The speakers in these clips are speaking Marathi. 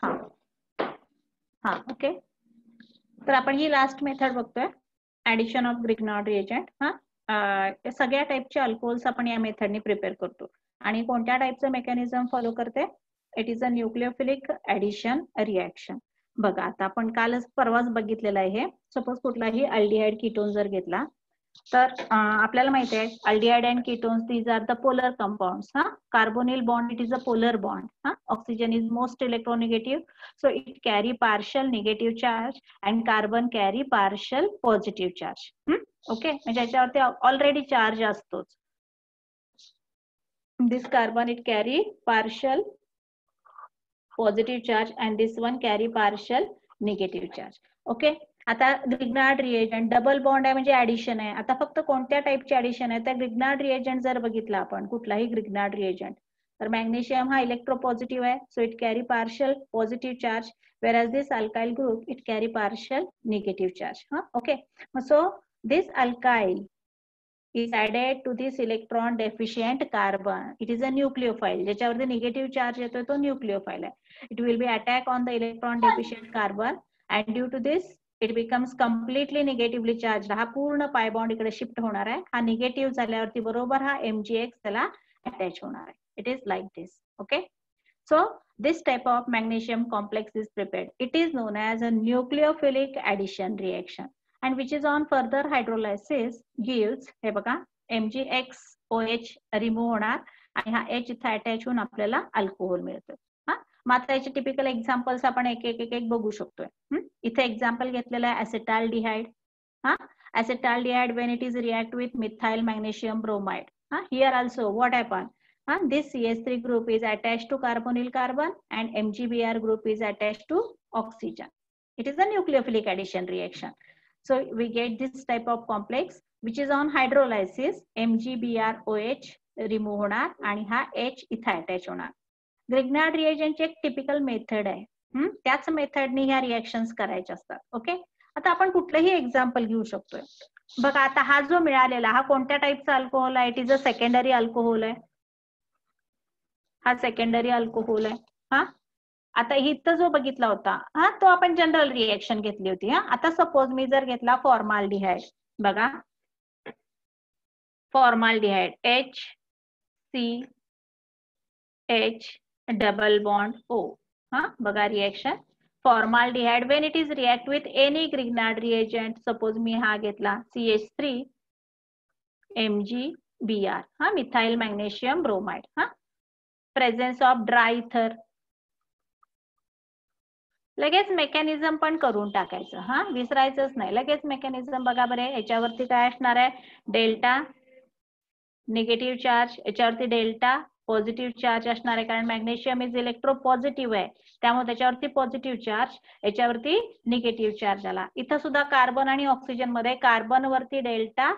हा हा ओके. तर आपण ही लास्ट मेथड बघतोय, ऍडिशन ऑफ ग्रिग्नॉर्ड रिएजंट. सगळ्या टाईपचे अल्कोहोल्स आपण या मेथडने प्रिपेअर करतो. आणि कोणत्या टाईपचं मेकॅनिझम फॉलो करते? It is a nucleophilic addition reaction. बघा आता आपण कालच परवाच बघितलेलं आहे. सपोज कुठलाही अल्डिहाइड कीटोन जर घेतला तर आपल्याला माहिती आहे aldehyde and ketones these are the polar compounds. Carbonyl bond it is a polar bond. Oxygen is most electronegative, so it carry partial negative charge and carbon carry partial positive charge. Okay, म्हणजे याच्यावरती ऑलरेडी चार्ज असतोच. This carbon it carry partial positive charge and this one carry partial negative charge. Okay, आता ग्रिग्नार्ड रिएजंट डबल बॉन्ड आहे म्हणजे ऍडिशन आहे. आता फक्त कोणत्या टाईपचे ऍडिशन आहे? तर ग्रिग्नार्ड रिएजंट जर बघितला आपण कुठलाही ग्रिग्नार्ड रिएजंट, तर मॅग्नेशियम हा इलेक्ट्रोपॉझिटिव्ह आहे, so it carry partial positive charge, whereas this alkyl group it carry partial negative charge. Okay, so this alkyl is added to this electron deficient carbon. It is a nucleophile. ज्याच्यावरती निगेटिव्ह चार्ज येतोय तो न्यूक्लिओफाइल आहे. It will be attack on the electron deficient carbon and due to this it becomes completely negatively charged. हा पूर्ण पाय बॉन्ड इकडे शिफ्ट होणार आहे. हा निगेटिव्ह झाल्यावरती बरोबर हा MgX त्याला अटॅच होणार आहे. It is like this. Okay, so this type of magnesium complex is prepared. It is known as a nucleophilic addition reaction and which is on further hydrolysis gives हे बघा MgXOH रिमूव्ह होणार आणि हा H इथे अटॅच होऊन आपल्याला अल्कोहोल मिळतं. मग आता याचे टिपिकल एक्झाम्पल्स आपण एक एक एक एक बघू शकतोय. इथे एक्झाम्पल घेतलेलं आहे ऍसिटाल्डिहाइड. ऍसिटाल्डिहाइड when it is react with methyl magnesium bromide. Here also what happen? This CH3 group is attached to carbonyl carbon and MgBr group is attached to oxygen. It is a nucleophilic addition reaction. So we get this type of complex which is on hydrolysis. MgBrOH remove होणार आणि हा H इथे अटॅच होणार. ग्रिग्नार्ड रिएजंटची एक टिपिकल मेथड आहे. त्याच मेथडने ह्या रिएक्शन्स करायच्या असतात. ओके, आता आपण कुठलंही एक्झाम्पल घेऊ शकतोय. बघा आता हा जो मिळालेला हा कोणत्या टाईपचा अल्कोहोल आहे? It is a secondary alcohol आहे. हा सेकंडरी अल्कोहोल आहे. आता इथं जो बघितला होता तो आपण जनरल रिएक्शन घेतली होती. आता सपोज मी जर घेतला फॉर्माल्डिहाइड. बघा formaldehyde HCH double bond O. बघा reaction formaldehyde when it is react with any Grignard reagent. Suppose मी हा घेतला CH3 MgBr methyl magnesium bromide. Presence of dry ether. लगेच मेकॅनिझम पण करून टाकायचं. विसरायचंच नाही. लगेच मेकॅनिझम बघा बरे. याच्यावरती काय असणार आहे? डेल्टा निगेटिव्ह चार्ज, याच्यावरती डेल्टा पॉझिटिव्ह चार्ज असणार आहे कारण मॅग्नेशियम इज इलेक्ट्रो पॉझिटिव्ह आहे त्यामुळे त्याच्यावरती पॉझिटिव्ह चार्ज, याच्यावरती निगेटिव्ह चार्ज आला. इथं सुद्धा कार्बन आणि ऑक्सिजन मध्ये कार्बन वरती डेल्टा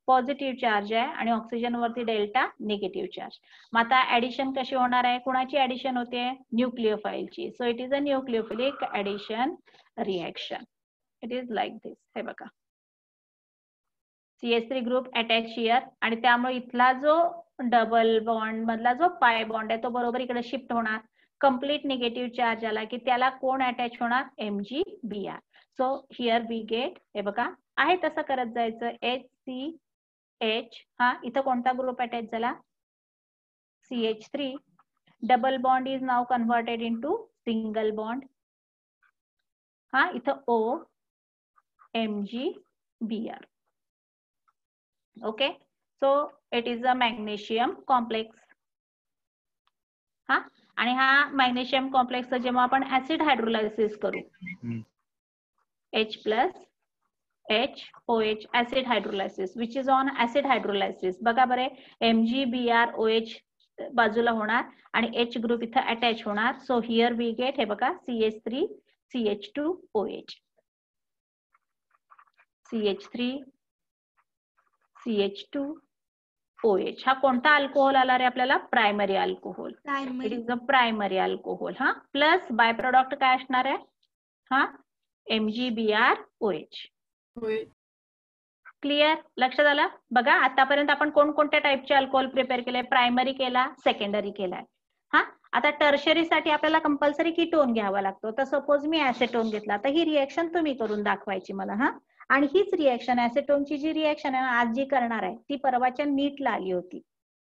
पॉझिटिव्ह चार्ज आहे आणि ऑक्सिजन वरती डेल्टा निगेटिव्ह चार्ज. मग आता ऍडिशन कशी होणार आहे? कुणाची ऍडिशन होते? न्यूक्लिओफाइलची. So it is a nucleophilic addition reaction. It is like this. हे बघा CH3 ग्रुप अटॅच हिअर आणि त्यामुळे इथला जो डबल बॉन्ड मधला जो पाय बॉन्ड आहे तो बरोबर इकडे शिफ्ट होणार. कंप्लीट निगेटिव्ह चार्ज आला की त्याला कोण अटॅच होणार? MgBr. So here we get हे बघा आहे तसं करत जायचं. HCH इथं कोणता ग्रुप अटॅच झाला? CH3. Double bond is now converted into single bond. इथं O MgBr. Okay, so it is a magnesium complex. आणि हा मॅग्नेशियम कॉम्प्लेक्स जेव्हा आपण ऍसिड हायड्रोलायसिस करू H plus HOH acid hydrolysis which is on acid hydrolysis. बघा बरे MgBrOH बाजूला होणार आणि H ग्रुप इथं अटॅच होणार. सो हिअर वी गेट हे बघा CH3 CH2OH. CH3 CH2OH हा कोणता अल्कोहोल आला रे आपल्याला? Primary alcohol. It is a primary alcohol. Plus by product काय असणार आहे? MgBrOH. क्लिअर? लक्षात आलं? बघा आतापर्यंत आपण कोणकोणत्या टाईपचे अल्कोहोल प्रिपेअर केले? प्रायमरी केला, सेकंडरी केलाय. आता टर्शरीसाठी आपल्याला कंपल्सरी कीटोन घ्यावा लागतो. तर सपोज मी ऍसेटोन घेतला, तर ही रिएक्शन तुम्ही करून दाखवायची मला. हा, आणि हीच रिएक्शन, ऍसेटोनची जी रिएक्शन आहे आज जी करणार आहे ती परवाच्या नीटला आली होती.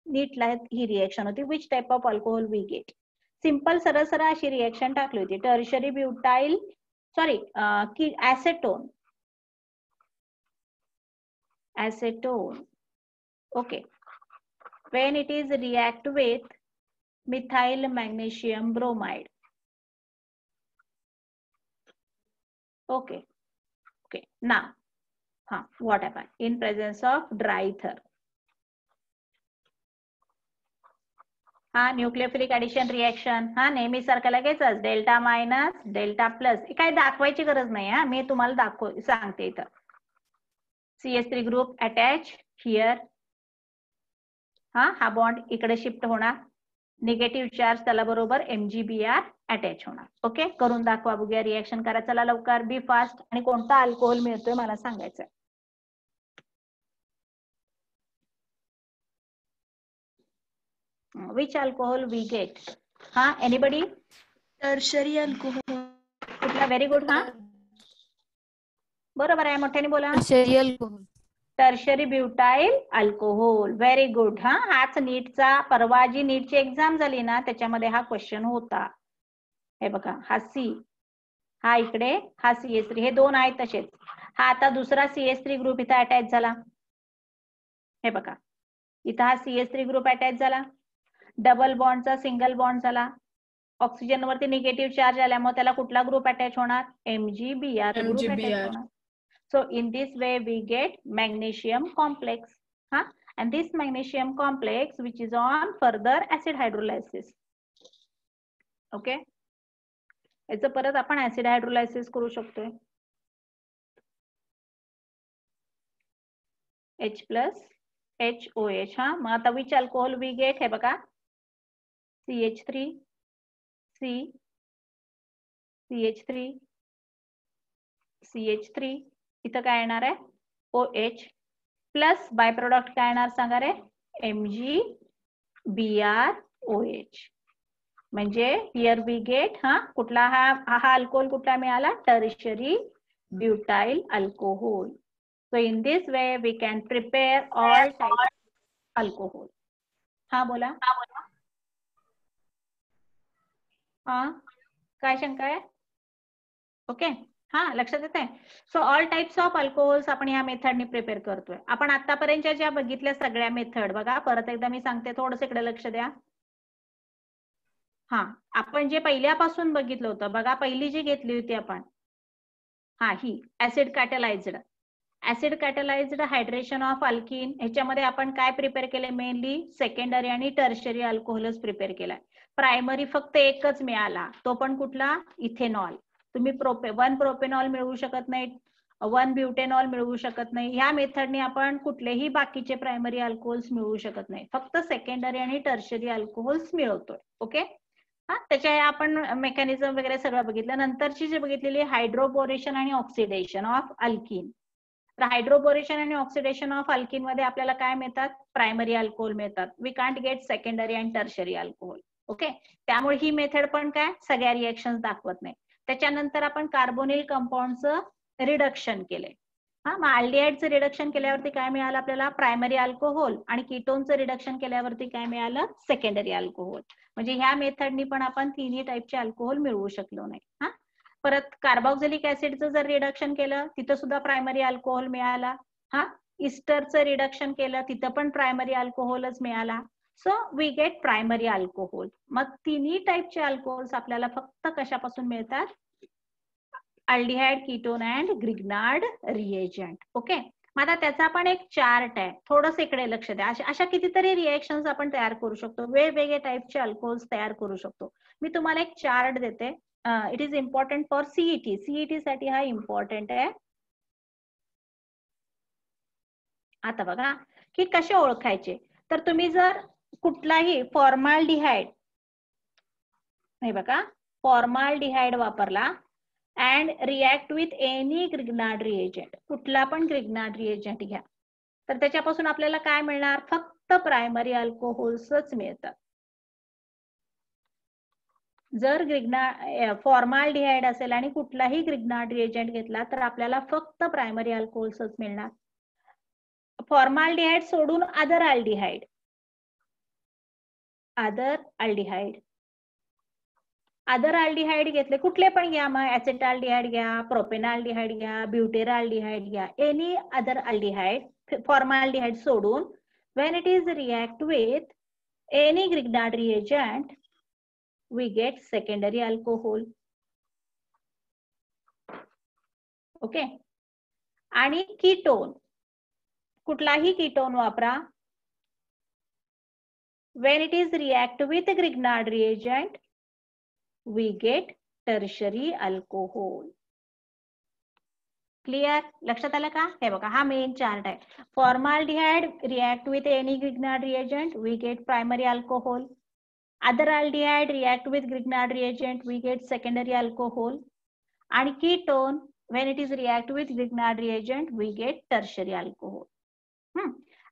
नीटला ही रिएक्शन होती, which type of alcohol we get. Simple सरळ सरळ अशी रिएक्शन टाकली होती, टर्शरी ब्युटाइल की acetone, acetone, okay, when it is react with methyl magnesium bromide, okay, now what happened in presence of dry ether. Nucleophilic addition reaction नेहमी सारखं लगेचच डेल्टा मायनस डेल्टा प्लस, काही दाखवायची गरज नाही. मी तुम्हाला सांगते इथं. CH3 ग्रुप अटॅच हिअर, हा बॉन्ड इकडे शिफ्ट होणार, निगेटिव्ह चार्ज त्याला बरोबर MgBr अटॅच होणार. ओके, करून दाखवा बघूया, रिएक्शन करा. चला लवकर, बी फास्ट. आणि कोणता अल्कोहोल मिळतोय मला सांगायचंय. Which alcohol we get? Anybody? Tertiary alcohol. कुठला? Very good. बरोबर आहे, मोठ्याने बोला. Tertiary alcohol. Tertiary butyl alcohol. Very good. हाच नीटचा, परवा जी नीटची एक्झाम झाली ना त्याच्यामध्ये हा क्वेश्चन होता. हे बघा, हा सी, हा इकडे, हा CH3, हे दोन आहेत तसेच. हा आता दुसरा CH3 ग्रुप इथं अटॅच झाला. हे बघा, इथं हा CH3 ग्रुप अटॅच झाला, डबल बॉन्डचा सिंगल बॉन्ड झाला. ऑक्सिजन वरती निगेटिव्ह चार्ज आल्यामुळे त्याला कुठला ग्रुप अटॅच होणार? MgBr ग्रुप अटॅच होणार. So in this way we get magnesium complex, and this magnesium complex which is on further acid hydrolysis. Okay, याचं परत आपण acid hydrolysis करू शकतोय. H plus HOH. मग आता which alcohol we get? हे बघा, CH3 C CH3 CH3, इथं काय येणार आहे? OH प्लस बाय प्रोडक्ट काय येणार सांगा रे? MgBrOH. म्हणजे हिअर वी गेट कुठला हा अल्कोहोल कुठला मिळाला? Tertiary butyl alcohol. So in this way we can prepare all type alcohol. बोला. काय शंका आहे? ओके, लक्षात येत आहे. So all types of alcohols आपण या मेथडने प्रिपेअर करतोय. आपण आतापर्यंतच्या ज्या बघितल्या सगळ्या मेथड बघा, परत एकदा मी सांगते, थोडंसं इकडे लक्ष द्या. आपण जे पहिल्यापासून बघितलं होतं बघा, पहिली जी घेतली होती आपण, ही acid catalysed hydration of alkene. ह्याच्यामध्ये आपण काय प्रिपेअर केले? मेनली सेकंडरी आणि टर्शरी अल्कोहोलच प्रिपेअर केलाय. प्रायमरी फक्त एकच मिळाला, तो पण कुठला? इथेनॉल. तुम्ही 1 प्रोपेनॉल मिळवू शकत नाही, 1 ब्युटेनॉल मिळवू शकत नाही. ह्या मेथडने आपण कुठलेही बाकीचे प्रायमरी अल्कोहोल्स मिळवू शकत नाही, फक्त सेकंडरी आणि टर्शरी अल्कोहोल्स मिळवतोय. ओके, त्याच्या आपण मेकॅनिझम वगैरे सगळं बघितलं. नंतरची जी बघितलेली हायड्रोबोरेशन आणि ऑक्सिडेशन ऑफ अल्कीन. तर हायड्रोबोरेशन आणि ऑक्सिडेशन ऑफ अल्कीन मध्ये आपल्याला काय मिळतात? प्रायमरी अल्कोहोल मिळतात. We can't get secondary and tertiary alcohol. Okay, त्यामुळे ही मेथड पण काय सगळ्या रिएक्शन दाखवत नाही. त्याच्यानंतर आपण कार्बोनिल कंपाऊंडचं रिडक्शन केले. मग अल्डिहाइडचं रिडक्शन केल्यावरती काय मिळालं आपल्याला? Primary alcohol. आणि कीटोनचं रिडक्शन केल्यावरती काय मिळालं? Secondary alcohol. म्हणजे ह्या मेथडनी पण आपण तिन्ही टाईपचे अल्कोहोल मिळवू शकलो नाही. परत कार्बोक्सिलिक ऍसिडचं जर रिडक्शन केलं तिथं सुद्धा प्रायमरी अल्कोहोल मिळाला. इस्टरचं रिडक्शन केलं तिथं पण प्रायमरी अल्कोहोलच मिळाला. So we get primary alcohol. मग तिन्ही टाईपचे अल्कोहोल्स आपल्याला फक्त कशापासून मिळतात? Aldehyde, ketone and Grignard reagent. Okay, मग आता त्याचा पण एक चार्ट आहे, थोडंसं इकडे लक्ष द्या. अशा कितीतरी रिएक्शन्स आपण तयार करू शकतो, वेगवेगळे टाईपचे अल्कोहोल्स तयार करू शकतो. मी तुम्हाला एक चार्ट देते. It is important for CET साठी हा इम्पॉर्टंट आहे. आता बघा की कसे ओळखायचे. तर तुम्ही जर कुठलाही फॉर्माल्डिहाइड, हे बघा, फॉर्माल्डिहाइड वापरला and react with any Grignard reagent, कुठला पण ग्रिग्नार्ड रिएजंट घ्या, तर त्याच्यापासून आपल्याला काय मिळणार? फक्त प्रायमरी अल्कोहोल्सच मिळतात. जर फॉर्माल्डिहाइड असेल आणि कुठलाही ग्रिग्नार्ड रिएजंट घेतला तर आपल्याला फक्त प्रायमरी अल्कोहोल्सच मिळणार. फॉर्माल्डिहाइड सोडून अदर अल्डिहाइड घेतले कुठले पण घ्या, मग ऍसिटाल्डिहाइड घ्या, प्रोपेनाल्डिहाइड घ्या, ब्युटेराल्डिहाइड घ्या, एनी अदर अल्डिहाइड फॉर्माल्डिहाइड सोडून, when it is react with any Grignard reagent we get secondary alcohol. Okay. आणि कीटोन, कुठलाही कीटोन वापरा, when it is react with Grignard reagent we get tertiary alcohol. Clear? लक्षात आलं का? हे बघा हा मेन चार्ट आहे. Formaldehyde react with any Grignard reagent we get primary alcohol. Other aldehyde react with Grignard reagent we get secondary alcohol. आणि ketone when it is react with Grignard reagent we get tertiary alcohol.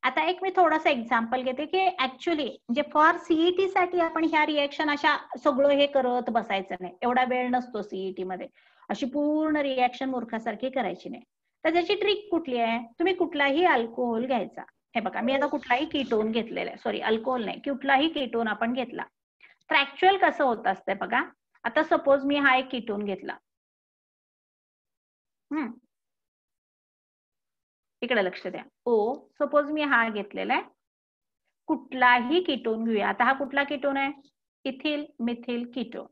आता एक मी थोडंसं एक्झाम्पल घेते की ऍक्च्युली म्हणजे फॉर सीईटी साठी आपण ह्या रिएक्शन अशा सगळं हे करत बसायचं नाही, एवढा वेळ नसतो सीईटी मध्ये, अशी पूर्ण रिएक्शन मूर्खासारखी करायची नाही. तर त्याची ट्रिक कुठली आहे, तुम्ही कुठलाही अल्कोहोल घ्यायचा. हे बघा मी आता कुठलाही कीटोन घेतलेला आहे, सॉरी अल्कोहोल नाही, कुठलाही कीटोन आपण घेतला तर ऍक्च्युअल कसं होत असतंय बघा. आता सपोज मी हा एक कीटोन घेतला, इकडे लक्ष द्या. सपोज मी हा घेतलेला आहे, कुठलाही कीटोन घेऊया. आता हा कुठला कीटोन आहे, इथिल मिथिल कीटोन.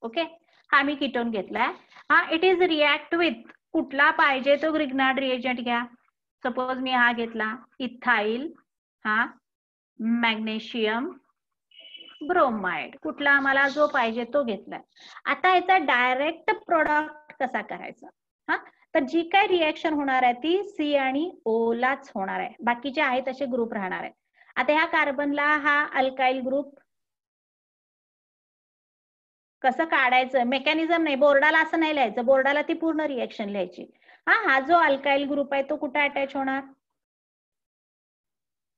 ओके, हा मी कीटोन घेतलाय. हा इट इज रिएक्ट विथ कुठला पाहिजे तो ग्रिग्नार्ड रिएजंट घ्या. सपोज मी हा घेतला इथाइल, हा मॅग्नेशियम ब्रोमाइड, कुठला आम्हाला जो पाहिजे तो घेतलाय. आता याचा डायरेक्ट प्रोडक्ट कसा करायचा, हा तर जी काय रिएक्शन होणार आहे ती सी आणि ओ लाच होणार आहे, बाकीचे आहे तसे ग्रुप राहणार आहे. आता ह्या कार्बनला हा अल्काइल ग्रुप कसं काढायचं, मेकॅनिझम नाही, बोर्डाला असं नाही लिहायचं, बोर्डाला ती पूर्ण रिएक्शन लिहायची. हा जो अल्काइल ग्रुप आहे तो कुठे अटॅच होणार,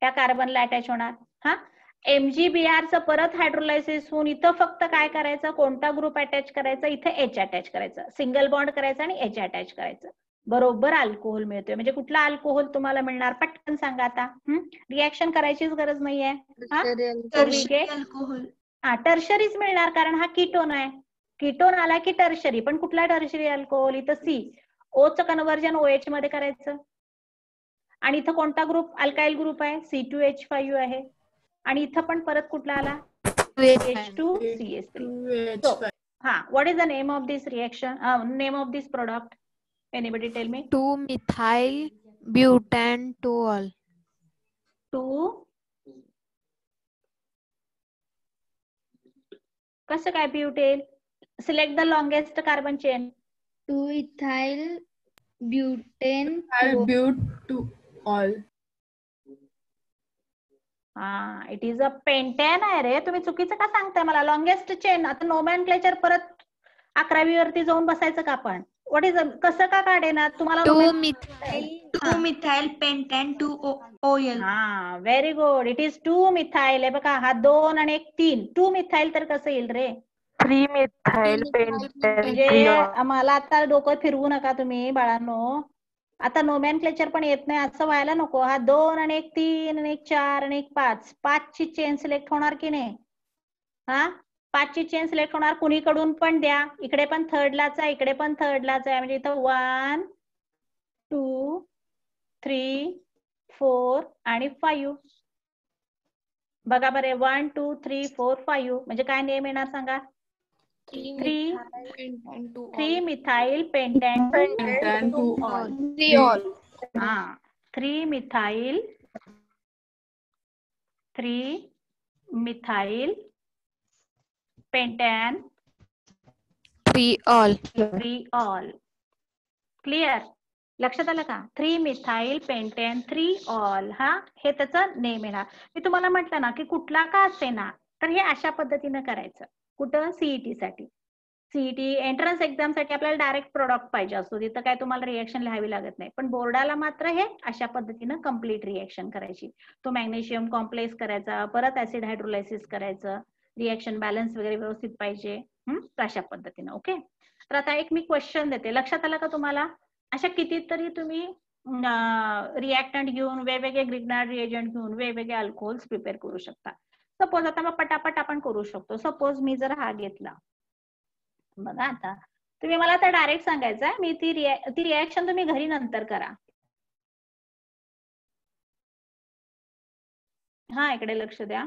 त्या कार्बनला अटॅच होणार. हा MgBr चं परत हायड्रोलायसिस होऊन इथं फक्त काय करायचं, कोणता ग्रुप अटॅच करायचा, इथं H अटॅच करायचं, सिंगल बॉन्ड करायचं आणि H अटॅच करायचं, बरोबर अल्कोहोल मिळतोय. म्हणजे कुठला अल्कोहोल तुम्हाला मिळणार पटकन सांगा. आता रिएक्शन करायचीच गरज नाहीये. टर्शरीच मिळणार, कारण हा कीटोन आहे. कीटोन आला की टर्शरी, पण कुठला टर्शरी अल्कोहोल, इथं सी. ओचं कन्व्हर्जन OH मध्ये करायचं आणि इथं कोणता ग्रुप, अल्काइल ग्रुप आहे, C2H5 आहे. आणि इथं पण परत कुठला आला, H2CS3. So, what is the name of this reaction, name of this product? Anybody tell me? 2-methyl butanol. 2 कसं काय butyl? Select the longest carbon chain. 2-ethyl butane butanol. It is a pentane आहे रे, तुम्ही चुकीचं का सांगताय मला. लॉंगेस्ट चेन, आता नोमॅनक्लेचर परत 11वी वरती जाऊन बसायचं का आपण. व्हॉट इज कसं का काढेना तुम्हाला. 2-methyl pentane 2-OL. Very good, it is two methyl. आहे बघा, हा 2 आणि 1 3. 2-मिथाइल तर कसं येईल रे, 3-methyl pentane. म्हणजे मला आता डोकं फिरवू नका तुम्ही बाळांनो. आता नोमॅनक्लेचर पण येत नाही असं व्हायला नको. हा 2 आणि 1 3 आणि 1 4 आणि 1 5. 5 ची चेन सिलेक्ट होणार की नाही. हा 5 ची चेन सिलेक्ट होणार, कुणीकडून पण द्या. इकडे पण थर्डलाच आहे, इकडे पण थर्डलाच आहे, म्हणजे इथं 1 2 3 4 आणि 5. बघा बरे, 1 2 3 4 5. म्हणजे काय नेम येणार सांगा. 3-methyl pentane 2-ol. 3-methyl pentane 3-ol. Clear? लक्षात आलं का. 3-methyl pentane 3-ol, हा हे त्याचं नेम येणार. मी तुम्हाला म्हटलं ना की कुठला का असे ना, तर हे अशा पद्धतीनं करायचं. कुठं, सीईटी साठी. सीईटी एंट्रन्स एक्झाम साठी आपल्याला डायरेक्ट प्रोडक्ट पाहिजे असतो, तिथं काय तुम्हाला रिएक्शन लिहावी लागत नाही. पण बोर्डाला मात्र हे अशा पद्धतीनं कम्प्लीट रिएक्शन करायची. तो मॅग्नेशियम कॉम्प्लेक्स करायचा, परत ऍसिड हायड्रोलायसिस करायचं, रिएक्शन बॅलन्स वगैरे व्यवस्थित पाहिजे. अशा पद्धतीने. ओके. तर आता एक मी क्वेश्चन देते, लक्षात आलं का तुम्हाला? अशा कितीतरी तुम्ही रिएक्टंट घेऊन वेगवेगळे ग्रिग्नार्ड रिएजंट घेऊन वेगवेगळे अल्कोहोल्स प्रिपेअर करू शकता. सपोज आता मग पटापट आपण करू शकतो. सपोज मी जर हा घेतला, बघा आता तुम्ही मला आता डायरेक्ट सांगायचं मी ती रिएक्शन तुम्ही घरी नंतर करा. हा, इकडे लक्ष द्या.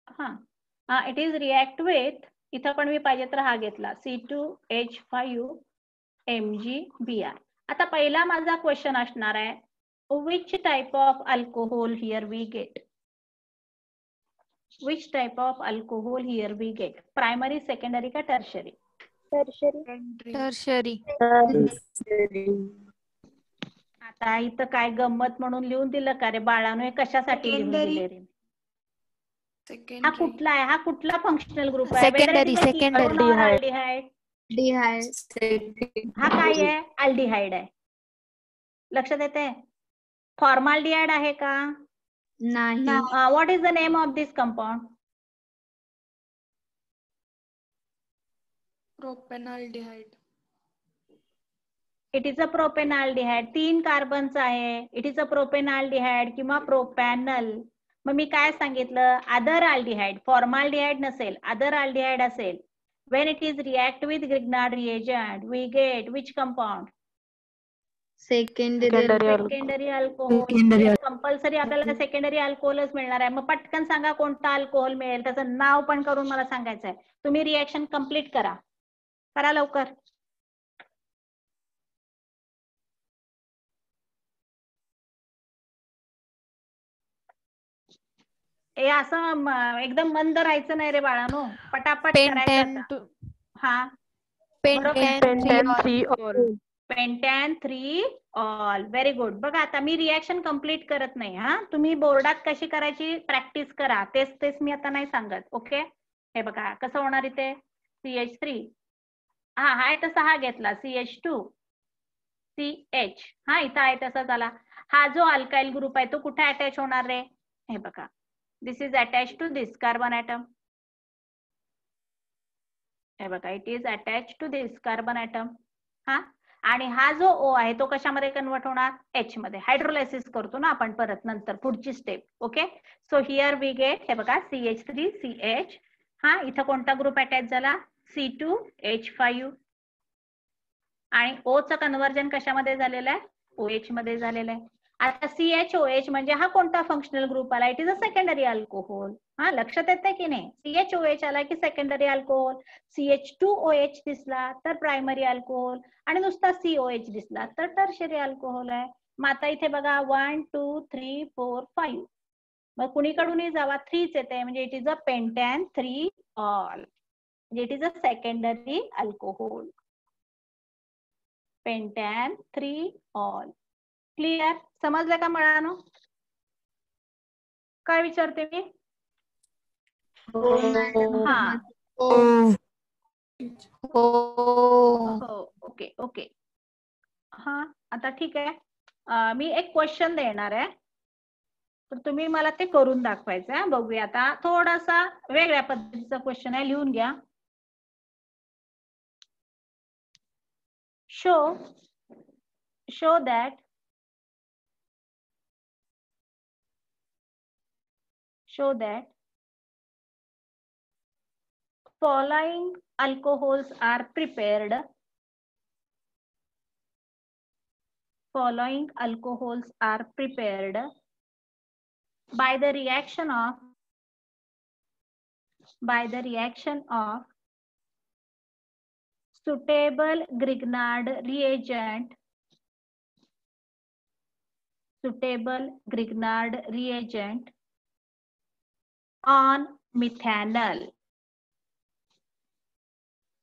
हा, इट इज रिएक्ट विथ, इथं पण मी पाहिजे तर हा घेतला C2H5MgBr. आता पहिला माझा क्वेश्चन असणार आहे, which type of alcohol here we get? Which type of alcohol here we get? Primary, secondary का टर्शरी? टर्शरी. आता इथं काय गंमत म्हणून लिहून दिलं का रे बाळांनो? हे कशासाठी लिहून दिले रे? हा कुठला आहे? हा कुठला फंक्शनल ग्रुप आहे? सेकंडरी. अल्डिहाइड. हा काय आहे? अल्डिहाइड आहे. लक्षात येते? फॉर्माल्डिहाइड आहे का? नाही. What is the name of this compound? Propanaldehyde. It is a propanaldehyde. 3 कार्बनचा आहे. इट इज अ प्रोपेनॉल्डिहाइड किंवा प्रोपॅनल. मग मी काय सांगितलं? Other aldehyde. फॉर्माल्डिहाइड नसेल, अदर अल्डिहाइड असेल. When it is react with Grignard reagent, we get which compound? Secondary alcohol. Compulsory आपल्याला सेकंडरी अल्कोहोलच मिळणार आहे. मग पटकन सांगा कोणता अल्कोहोल मिळेल, त्याचं नाव पण करून मला सांगायचं आहे. तुम्ही रिएक्शन कंप्लीट करा लवकर. असं एकदम मंद राहायचं नाही रे बाळांनो, पटापट करायचं. हा, पेंटॅन 3 ऑल. Very good. बघा आता मी रिएक्शन कंप्लीट करत नाही. हा, तुम्ही बोर्डात कशी करायची प्रॅक्टिस करा. तेच मी आता नाही सांगत. ओके. हे बघा कसं होणार इथे. CH3. हा, हाय तसा हा घेतला CH2 CH. हा, इथं आहे तसा झाला. हा जो अल्काइल ग्रुप आहे तो कुठे अटॅच होणार रे? हे बघा, this is attach to this carbon atom. हे बघा, it is attach to this carbon atom. हा, आणि हा जो O आहे तो कशामध्ये कन्वर्ट होणार? H मध्ये. हायड्रोलायसिस करतो ना आपण परत नंतर पुढची step. Okay. So here we get, हे बघा, CH3 CH. हा, इथं कोणता ग्रुप अटॅच झाला? C2H5. आणि O चं कन्व्हर्जन कशामध्ये झालेलं आहे? OH मध्ये झालेलं आहे. आता CHOH म्हणजे हा कोणता फंक्शनल ग्रुप आला? It is a secondary alcohol. हा, लक्षात येते की नाही? CHOH आला की सेकंडरी अल्कोहोल. CH2OH दिसला तर प्रायमरी अल्कोहोल, आणि नुसता COH दिसला तर टर्शरी अल्कोहोल आहे. मग आता इथे बघा 1 2 3 4 5. मग कुणीकडूनही जावा 3च येते, म्हणजे it is a pentane 3 ol. म्हणजे it is a secondary alcohol. Pentane 3 ol. Clear? समजलं का मुलांनो? काय विचारते मी? हा, ओके. हा, आता ठीक आहे. मी एक क्वेश्चन देणार आहे, तर तुम्ही मला ते करून दाखवायचं आहे. बघूया आता. थोडासा वेगळ्या पद्धतीचा क्वेश्चन आहे, लिहून घ्या. show that following alcohols are prepared by the reaction of suitable Grignard reagent on methanol.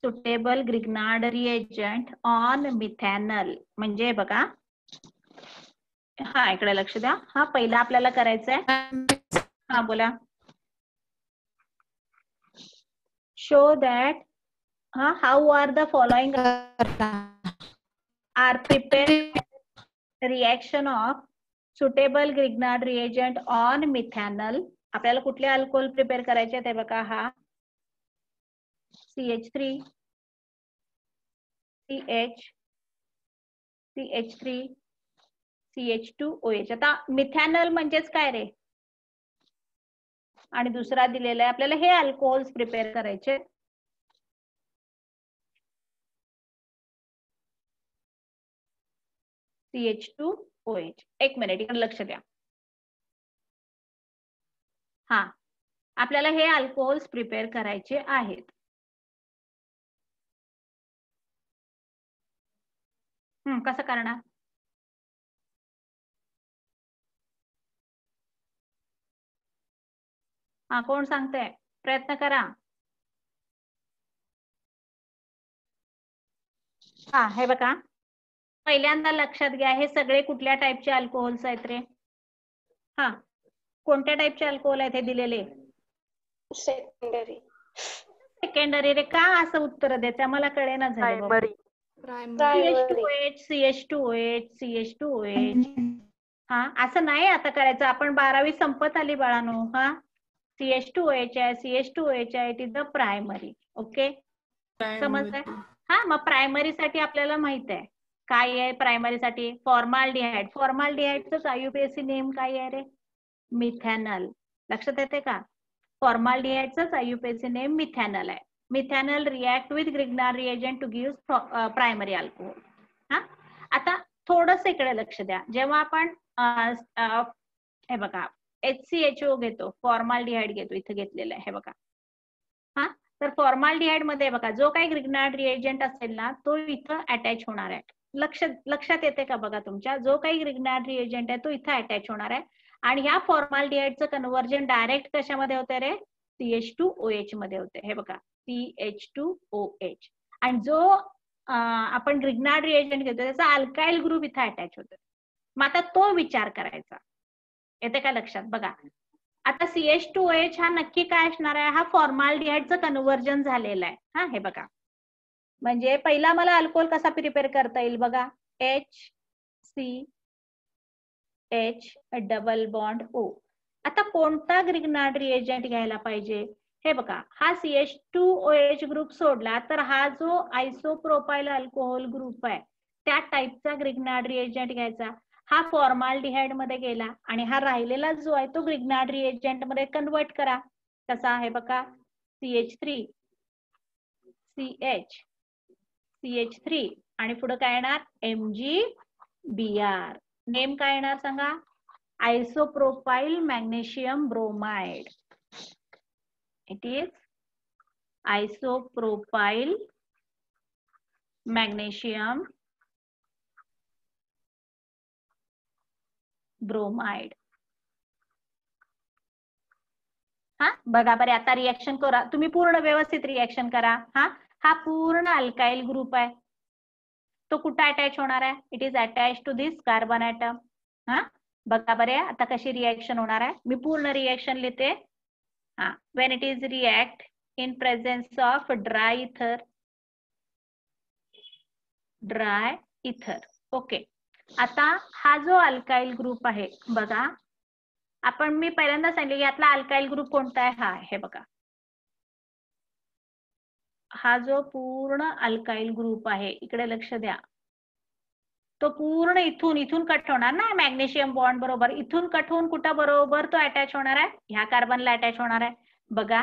Suitable Grignard reagent on methanol म्हणजे बघा, हा इकडे लक्ष द्या. हा, पहिला आपल्याला करायचं आहे. हा, बोला. show that how are the following are prepared reaction of suitable Grignard reagent on methanal. आपल्याला कुठले अल्कोहोल प्रिपेअर करायचे ते बघा. हा CH3 CH CH3 CH2OH. आता मिथॅनल म्हणजेच काय रे, आणि दुसरा दिलेला आहे आपल्याला. हे अल्कोहोल्स प्रिपेअर करायचे. CH2OH. एक मिनिट इकडे लक्ष द्या. हा, आपल्याला हे अल्कोहोल्स प्रिपेअर करायचे आहेत. कसं करणार? हा, कोण सांगतंय? प्रयत्न करा. हा, हे बघा, पहिल्यांदा लक्षात घ्या, हे सगळे कुठल्या टाईपचे अल्कोहोल्स आहेत रे? हा, कोणत्या टाईपचे अल्कोहोल आहेत हे दिलेले? सेकंडरी. सेकंडरी रे, का असं उत्तर द्यायचं मला कळेना झालं बाबा. CH2OH CH2OH CH2OH. हा, असं नाही आता करायचं. आपण 12वी संपत आली बाळांनो. हा, CH2OH आहे, CH2OH आहे, it is the primary. Okay, समजतंय? हा, मग प्रायमरी साठी आपल्याला माहित आहे काय आहे. प्रायमरी साठी फॉर्माल्डिहाइड. फॉर्माल्डिहाइडचं आयुपीएसी नेम काय आहे रे? मिथॅनल. लक्षात येते का? फॉर्माल्डिहाइडचं आयुपीएसी नेम मिथॅनल आहे. Methanal react with Grignard reagent to give primary alcohol. हा, आता थोडस इकडे लक्ष द्या. जेव्हा आपण हे बघा HCHO घेतो, फॉर्माल्डिहाइड घेतो, इथे घेतलेलं आहे हे बघा. हा, तर फॉर्माल्डिहाइड मध्ये बघा जो काही ग्रिग्नार्ड रिएजंट असेल ना तो इथं अटॅच होणार आहे. लक्षात येते का बघा तुमच्या? जो काही ग्रिग्नार्ड रिएजंट आहे तो इथं अटॅच होणार आहे. आणि ह्या फॉर्माल्डिहाइडचं कन्व्हर्जन डायरेक्ट कशामध्ये होते रे? CH2OH मध्ये होते. हे बघा, CH2OH. आणि जो आपण ग्रिग्नार्ड रिएजंट घेतो त्याचा अल्काइल ग्रुप इथं अटॅच होतो. मग आता तो विचार करायचा. येते का लक्षात? बघा, आता CH2OH हा नक्की काय असणार आहे? हा फॉर्माल्डिहाइडचं कन्व्हर्जन झालेलं आहे. हा, हे बघा, म्हणजे पहिला मला अल्कोहोल कसा प्रिपेअर करता येईल बघा. HCH double bond O. आता कोणता ग्रिग्नार्ड रिएजंट घ्यायला पाहिजे? हे बघा, हा CH2OH ग्रुप सोडला तर हा जो आयसोप्रोपाइल अल्कोहोल ग्रुप आहे त्या टाईपचा ग्रिग्नार्ड रिएजंट घ्यायचा. हा फॉर्माल्डिहाइड मध्ये गेला आणि हा राहिलेला जो आहे तो ग्रिग्नार्ड रिएजंट मध्ये कन्वर्ट करा. कसा आहे बघा, CH3 CH CH3 आणि पुढे काय येणार? MgBr. नेम काय येणार सांगा? Isopropyl magnesium bromide. It is isopropyl magnesium bromide. हा, बघा बरे, आता रिएक्शन करा तुम्ही, पूर्ण व्यवस्थित रिएक्शन करा. हा पूर्ण अल्काइल ग्रुप आहे. तो कुठे अटॅच होणार आहे? It is attach to this carbon atom. हा, बघा बरे, आता कशी रिएक्शन होणार आहे? मी पूर्ण रिएक्शन लिहिते. हा, when it is react in presence of dry इथर. ओके, आता हा जो अल्काइल ग्रुप आहे बघा, आपण मी पहिल्यांदा सांगितले यातला अल्काइल ग्रुप कोणता आहे? हा, हे बघा, हा जो पूर्ण अल्काइल ग्रुप आहे इकडे लक्ष द्या, तो पूर्ण इथून कट होणार ना मॅग्नेशियम बॉन्ड बरोबर. इथून कट होऊन कुठं बरोबर तो अटॅच होणार आहे? ह्या कार्बनला अटॅच होणार आहे. बघा,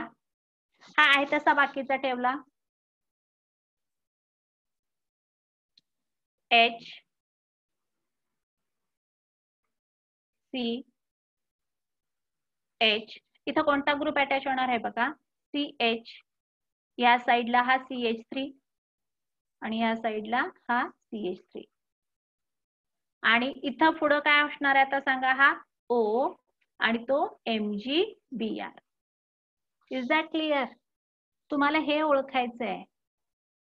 हा आहे तसा बाकीचा ठेवला. H C H. इथं कोणता ग्रुप अटॅच होणार आहे बघा? CH. या साईडला हा CH3 आणि या साईडला हा CH3. आणि इथं पुढं काय असणार आहे आता सांगा? हा O आणि तो MgBr. Is that clear? तुम्हाला हे ओळखायचं आहे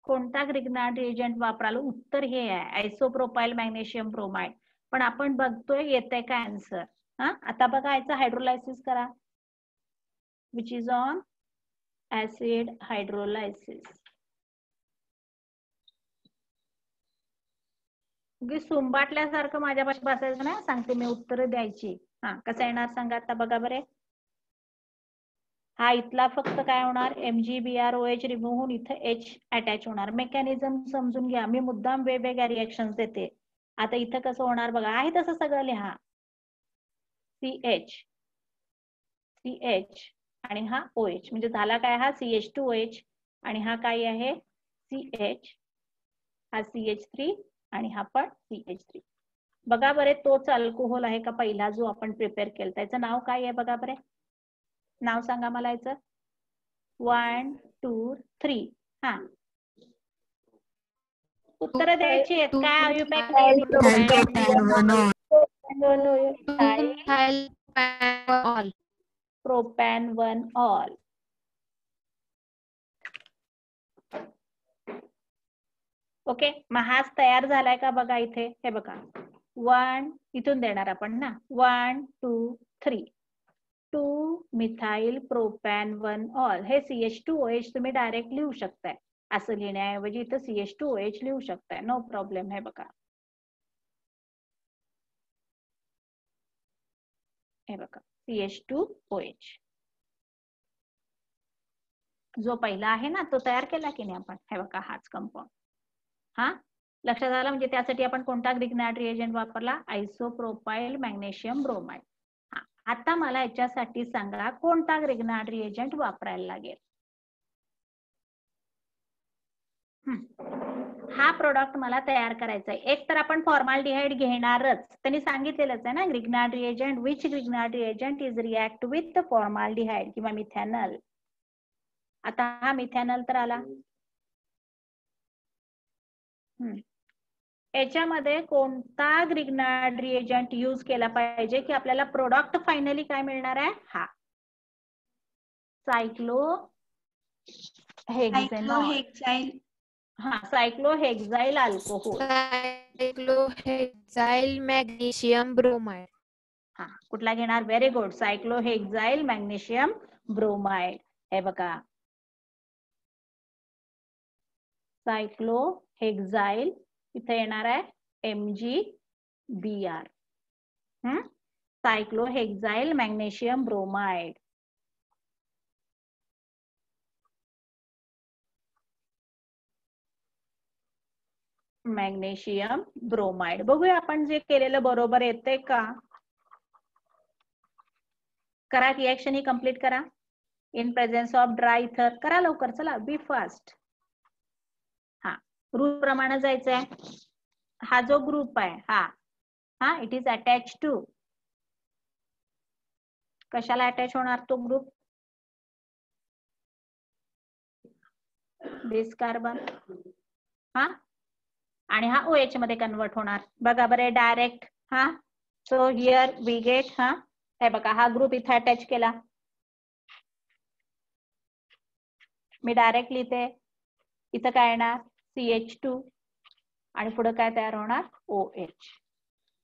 कोणता ग्रिग्नार्ड रिएजंट वापराल. उत्तर हे आहे आयसोप्रोपाइल मॅग्नेशियम ब्रोमाइड. पण आपण बघतोय येतंय का आन्सर? हा, आता बघा याचा हायड्रोलायसिस करा, which is on acid hydrolysis. सुंबाटल्यासारखं माझ्यापाशी बसायचं नाही, सांगते मी उत्तर द्यायची. हा, कसं येणार सांगा आता बघा बरे. हा इथला फक्त काय होणार, MgBrOH रिमूव्ह होऊन इथं H अटॅच होणार. मेकॅनिझम समजून घ्या, मी मुद्दाम वेगवेगळ्या रिएक्शन्स देते. आता इथं कसं होणार बघा, आहे तसं सगळं लिहा. CH आणि हा OH म्हणजे झाला काय, हा CH2OH आणि हा काय आहे CH, हा CH3 आणि हा पण CH3. बघा बरे, तोच अल्कोहोल आहे का पहिला जो आपण प्रिपेअर केला, त्याचं नाव काय आहे बघा बरे, नाव सांगा मला याचं. 1 2 3. हा, उत्तर द्यायची आहेत काय प्रोपॅन 1 ऑल. ओके, मग हाच तयार झालाय का बघा इथे, हे बघा 1 इथून देणार आपण ना, 1 2 3 2 मिथाइल प्रोपॅन 1 ऑल. हे CH2OH तुम्ही डायरेक्ट लिहू शकताय, असं लिहिण्याऐवजी इथं CH2OH लिहू शकताय, नो प्रॉब्लेम. हे बघा, हे बघा CH2OH जो पहिला आहे ना तो तयार केला की नाही आपण, हे बघा हाच कंपाऊंड. हा लक्षात आलं, म्हणजे त्यासाठी आपण कोणता ग्रिग्नार्ड रिएजंट वापरला, आयसोप्रोपाइल मॅग्नेशियम ब्रोमाइड. आता मला याच्यासाठी सांगा कोणता ग्रिग्नार्ड रिएजंट वापरायला लागेल. हा प्रोडक्ट मला तयार करायचा आहे. एक तर आपण फॉर्माल्डिहाइड घेणारच, त्यांनी सांगितलेलंच आहे ना, Grignard reagent, which Grignard reagent is react with formaldehyde किंवा मिथॅनल. आता हा मिथॅनल तर आला, याच्यामध्ये कोणता ग्रिग्नार्ड रिएजंट यूज केला पाहिजे की आपल्याला प्रोडक्ट फायनली काय मिळणार आहे, हा सायक्लोहेक्झाईल. हा, cyclohexyl alcohol. Cyclohexyl magnesium bromide. हा, कुठला घेणार, very good, cyclohexyl magnesium bromide. हे बघा सायक्लोहेक्झाईल इथे येणार आहे MgBr. Cyclohexyl magnesium bromide. Magnesium bromide बघूया आपण जे केलेलं बरोबर येते का. करा, रिएक्शन ही कंप्लीट करा. In presence of dry ether, करा लवकर, चला बी फास्ट. हा, रूल प्रमाणे जायचंय. हा जो ग्रुप आहे हा इट इज अटॅच टू, कशाला अटॅच होणार तो ग्रुप, बेस कार्बन. हा, आणि हा OH मध्ये कन्वर्ट होणार. बघा बरे डायरेक्ट. हा, सो हिअर वी गेट, हा हे बघा हा ग्रुप इथे अटॅच केला, मी डायरेक्ट लिहिते. इथं काय येणार CH2 आणि पुढे काय तयार होणार OH,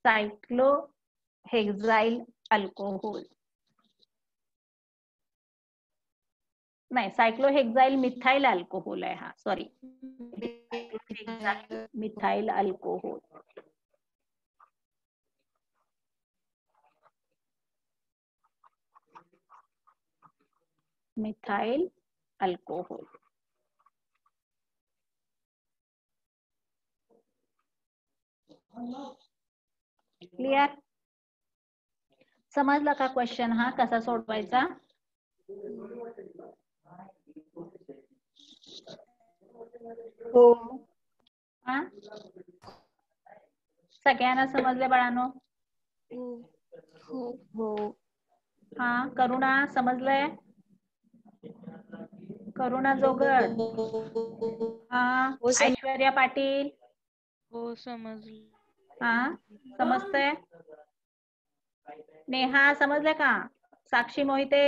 सायक्लोहेक्झाईल अल्कोहोल. नाही, सायक्लोहेक्झाईल मिथाइल अल्कोहोल आहे हा, sorry, methyl alcohol. Methyl alcohol. Clear, समजलं का क्वेश्चन हा कसा सोडवायचा. हो. हा, सगळ्यांना समजले बाळांनो. हो. हा, करुणा समजलंय, करुणा जोगड. हा, ऐश्वर्या पाटील. हो समजलं. हा, समजतंय. नेहा समजलं का, साक्षी मोहिते.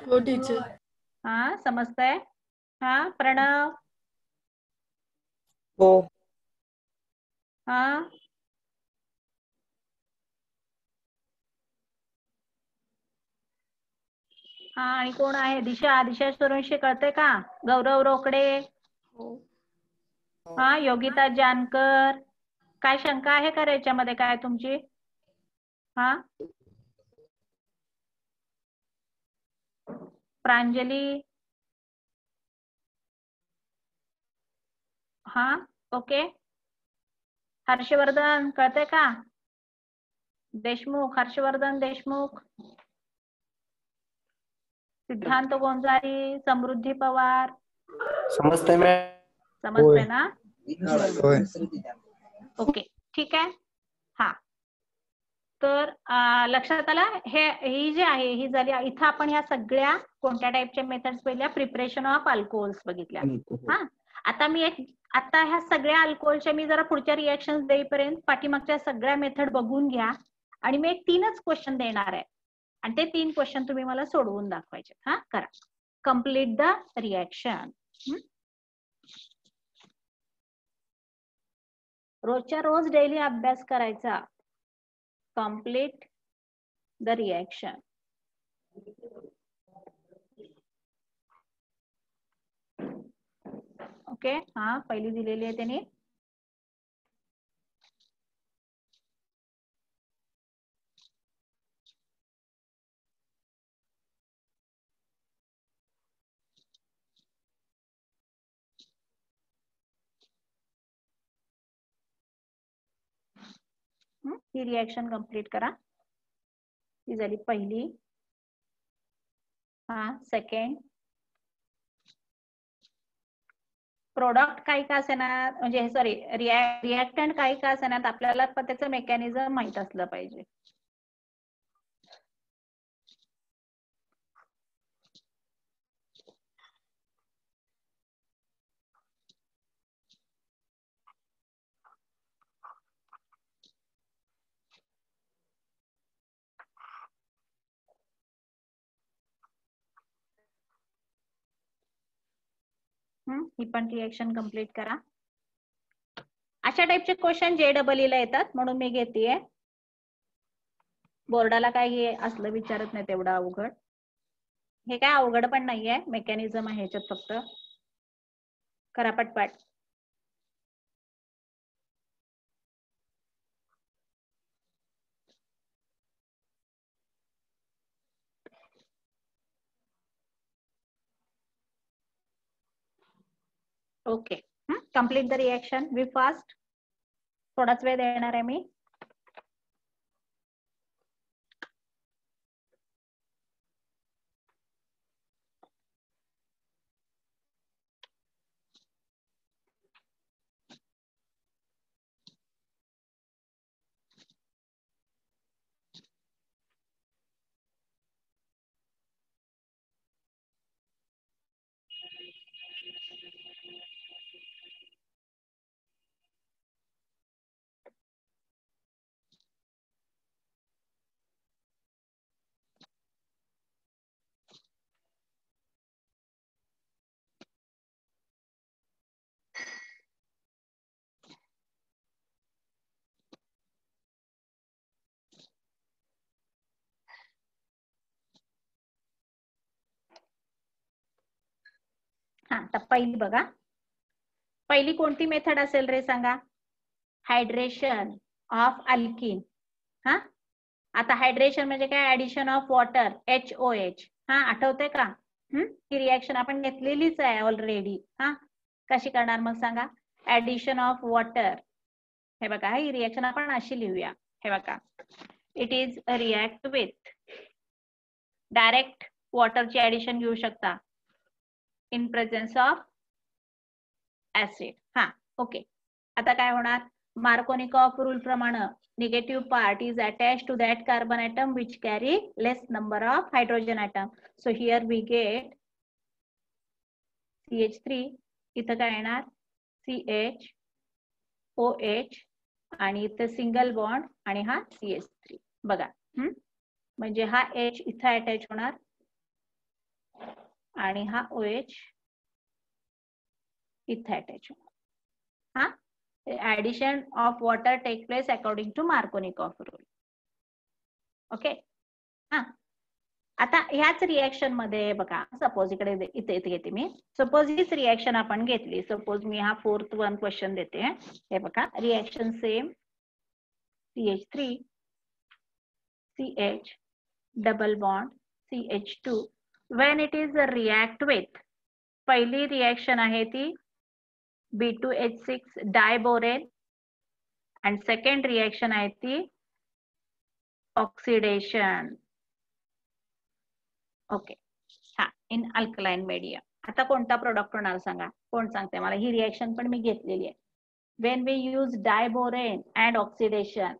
हो टीचर. हा, समजतंय. हा, प्रणव. हो. हा, हा, आणि कोण आहे, दिशा, दिशा सुरवंशी कळते का, गौरव रोकडे. हा, योगिता जानकर, काय शंका आहे का याच्यामध्ये काय तुमची? हा प्रांजली, हा ओके. हर्षवर्धन कळतंय का? देशमुख, हर्षवर्धन देशमुख, सिद्धांत गोंजारी, समृद्धी पवार, समजतंय मॅम? समजतंय ना? होय. ओके ठीक आहे. हा तर लक्षात आलं. ही जी आहे ही झाली. इथं आपण ह्या सगळ्या कोणत्या टाईपच्या मेथड्स पहिल्या? प्रिपरेशन ऑफ अल्कोहोल्स बघितल्या. हा आता आता ह्या सगळ्या अल्कोहोलच्या मी जरा पुढच्या रिएक्शन देईपर्यंत पाठीमागच्या सगळ्या मेथड बघून घ्या आणि मी एक 3च क्वेश्चन देणार आहे आणि ते 3 क्वेश्चन तुम्ही मला सोडवून दाखवायचे. हा करा. Complete the reaction. रोजच्या रोज डेली अभ्यास करायचा. Complete the reaction. ओके. हा पहिली दिलेली आहे त्यांनी. ही रिएक्शन कंप्लीट करा. ही झाली पहिली. हा सेकंड. प्रोडक्ट काही का असेना म्हणजे सॉरी रिएक्टंट काही का असेना आपल्याला त्याचं मेकॅनिझम माहित असलं पाहिजे. ही पण रिएक्शन कंप्लीट करा. अशा टाइपचे क्वेश्चन JEE ला येतात म्हणून मी घेतेय. बोर्डाला काही असलं विचारत नाही तेवढं अवघड. हे काय अवघड पण नाहीये. मेकॅनिझम आहे ह्याच्यात फक्त. करा पटपट. Okay. Complete the reaction. Be fast. थोडाच वेळ देणार आहे मी. हा तर पहिली बघा. पहिली कोणती मेथड असेल रे सांगा? Hydration of alkyne. हा आता हायड्रेशन म्हणजे काय? Addition of water HOH. हा आठवतंय का? ही रिएक्शन आपण घेतलेलीच आहे ऑलरेडी. हा कशी करणार मग सांगा? Addition of water. हे बघा ही रिएक्शन आपण अशी लिहूया. हे बघा. It is react with. Direct वॉटरची ऍडिशन घेऊ शकता. In presence of acid. हा ओके. आता काय होणार? मार्कोनिकॉफ रूल प्रमाणे negative part is attached to that carbon atom which carry less number of hydrogen atom. So here we get CH3. इथं काय येणार? CH, OH आणि इथं सिंगल बॉन्ड आणि हा CH3. बघा. म्हणजे हा H इथं अटॅच होणार आणि हा OH इथं अटॅच होणार. हा addition of water take place according to Markovnikov rule. Okay. हा आता ह्याच रिएक्शन मध्ये बघा, सपोज इकडे इथे घेते मी, सपोज हीच रिएक्शन आपण घेतली, सपोज मी हा 4th वन क्वेश्चन देते. हे बघा, reaction same, CH3 CH double bond CH2 when it is react with, पहिली रिएक्शन आहे ती B2H6 diborane and second reaction आहे ती ऑक्सिडेशन. ओके, हा इन अल्कलाइन मीडियम. आता कोणता प्रोडक्ट होणार सांगा, कोण सांगते मला? ही रिएक्शन पण मी घेतलेली आहे. When we use diborane and oxidation,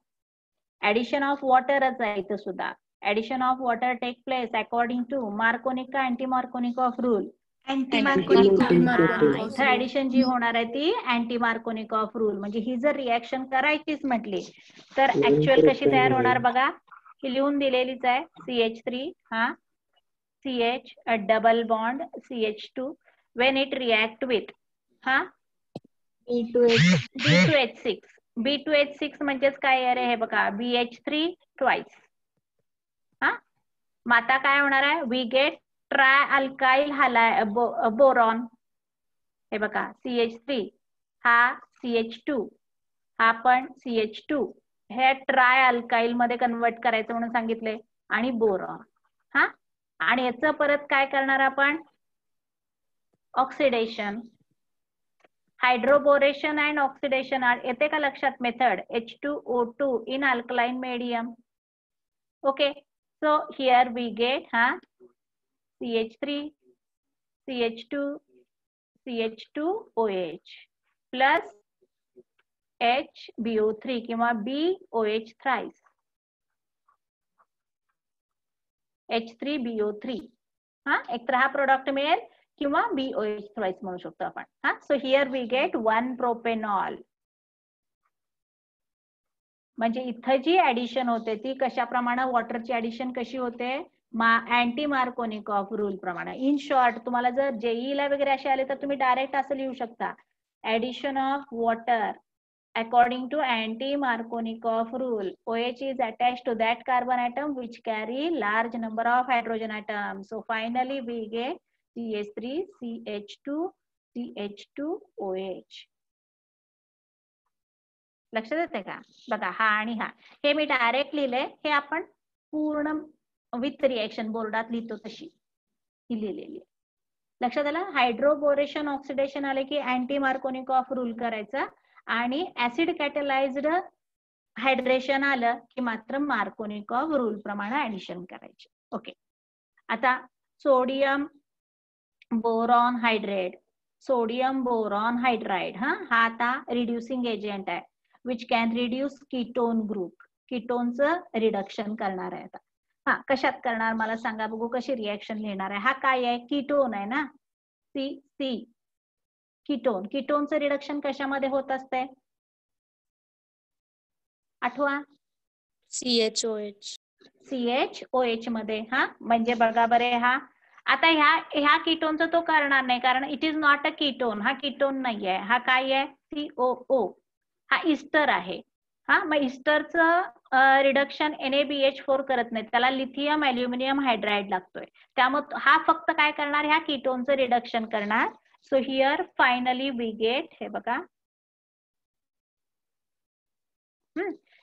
addition of वॉटरच आहे इथं सुद्धा. Addition of water take place according to Markovnikov anti Markovnikov rule. इथं ऍडिशन जी होणार आहे ती अँटी मार्कोनिकॉफ रूल. म्हणजे ही जर रिएक्शन करायचीच म्हटली तर ऍक्च्युअल कशी तयार होणार बघा, ही लिहून दिलेलीच आहे. CH3 हा CH a double bond CH2 when it react with हा B2H6. B2H6 म्हणजेच काय आहे हे बघा, BH3 twice. हा मग आता काय होणार आहे, we get trialkyl boron. हे बघा, CH3 हा CH2 हा पण CH2, हे ट्राय अल्काइल मध्ये कन्वर्ट करायचं म्हणून सांगितले, आणि बोरॉन. हा आणि याचं परत काय करणार आपण, ऑक्सिडेशन. हायड्रोबोरेशन अँड ऑक्सिडेशन येते का लक्षात method? H2O2 in alkaline medium. Okay, so here we get हा CH3 CH2 CH2OH plus HBO3 किंवा BOH थ्राइस, H3BO3. हा एकतर हा प्रोडक्ट मिळेल किंवा BOH थ्राइस म्हणू शकतो आपण. हा so here we get 1 propanol. म्हणजे इथं जी ऍडिशन होते ती कशाप्रमाणे, वॉटरची ऍडिशन कशी होते, अँटी मार्कोनिकॉफ रूल प्रमाणे. इन शॉर्ट तुम्हाला जर जेईला वगैरे असे आले तर तुम्ही डायरेक्ट असं लिहू शकता, addition of water according to anti-Markovnikov rule, OH is attached to that carbon atom which carry large number of hydrogen atoms. So finally we get CH3 CH2 CH2OH. लक्षात येते का? बघा, हा आणि हा हे मी डायरेक्ट लिहिले, हे आपण पूर्ण विथ रिएक्शन बोर्डात लिहितो तशी ही लिहिलेली आहे. लक्षात आलं? हायड्रोबोरेशन ऑक्सिडेशन आले की अँटी मार्कोनिकॉफ रूल करायचा, आणि ऍसिड कॅटलाइज्ड हायड्रेशन आलं की मात्र मार्कोनिकॉफ रूल प्रमाणे ऍडिशन करायचे. ओके, आता sodium boron hydrate, sodium boron hydride हा आता रिड्युसिंग एजंट आहे, which can reduce ketone group. कीटोनचं रिडक्शन करणार आहे. आता हा कशात करणार मला सांगा बघू, कशी रिएक्शन लिहिणार आहे? हा काय आहे, कीटोन आहे ना, C कीटोन. कीटोनचं रिडक्शन कशामध्ये होत असते आठवा? CHOH मध्ये. हा म्हणजे बघा बरे, हा आता ह्या कीटोनचं तो करणार नाही, कारण it is not a ketone. हा कीटोन नाही आहे, हा काय आहे, COO. हा इस्टर आहे. हा मग इस्टरचं रिडक्शन NaBH4 करत नाही, त्याला लिथियम अल्युमिनियम हायड्राइड लागतोय. त्यामुळे हा फक्त काय करणार, ह्या कीटोनचं रिडक्शन करणार. So here finally we get, हे बघा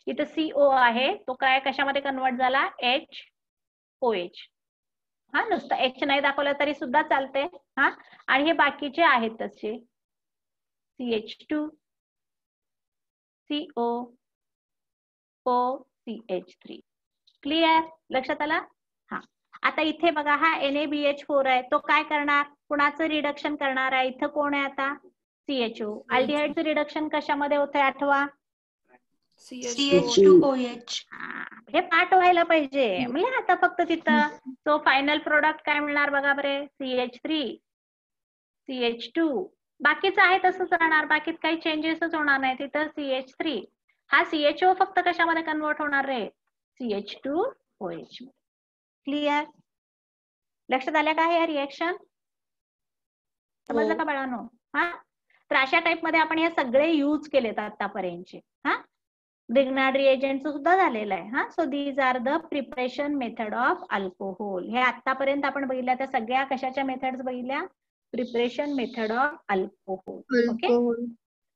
इथं CO आहे, तो काय कशामध्ये कन्वर्ट झाला, HOH. हा नुसतं H नाही दाखवलं तरी सुद्धा चालते. हा आणि हे बाकीचे आहेत तसे, CH2 CO OCH3. क्लिअर? लक्षात आला? हा आता इथे बघा, हा NaBH4 आहे, तो काय करणार, कुणाचं रिडक्शन करणार आहे? इथं कोण आहे आता, CHO. अल्डिहाइडचं रिडक्शन कशामध्ये होत आहे आठवा, CH2OH. हे पाठ व्हायला पाहिजे म्हणजे आता फक्त तिथं. सो फायनल प्रोडक्ट काय मिळणार बघा बरे, CH3 CH2. बाकीचं आहे तसंच राहणार, बाकीत काही चेंजेसच होणार नाही. तिथं CH3 हा CHO फक्त कशामध्ये कन्वर्ट होणार रे, CH2OH. क्लिअर? लक्षात आल्या का हे रिएक्शन? समजलं का बाळांनो? हा तर अशा टाइप मध्ये आपण हे सगळे यूज केलेत आतापर्यंतचे. हा ग्रिग्नार्ड रिएजंटचं सुद्धा झालेलं आहे. हा, so these are the preparation method of alcohol. हे आतापर्यंत आपण बघितल्या त्या सगळ्या कशाच्या मेथड्स बघितल्या? Preparation method of alcohol. Okay, alcohol.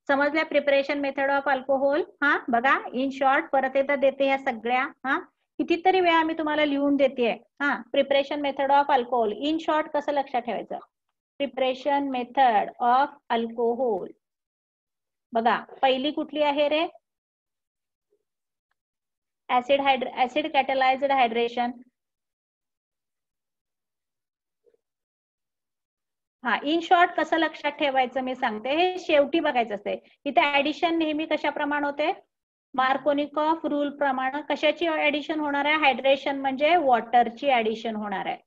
समजल्या प्रिपरेशन मेथड ऑफ अल्कोहोल. हा बघा, इन शॉर्ट परत एकदा देते ह्या सगळ्या. हा, कितीतरी वेळा मी तुम्हाला लिहून देते. हा, preparation method of alcohol in short कसं लक्षात ठेवायचं? Preparation method of alcohol. बघा, पहिली कुठली आहे रे? Acid catalysed hydration. हा, इन शॉर्ट कसं लक्षात ठेवायचं मी सांगते. हे शेवटी बघायचं असते. इथे ऍडिशन नेहमी कशाप्रमाणे होते? मार्कोनिकॉफ रूल प्रमाणे. कशाची ऍडिशन होणार आहे? हायड्रेशन म्हणजे वॉटरची ऍडिशन होणार आहे.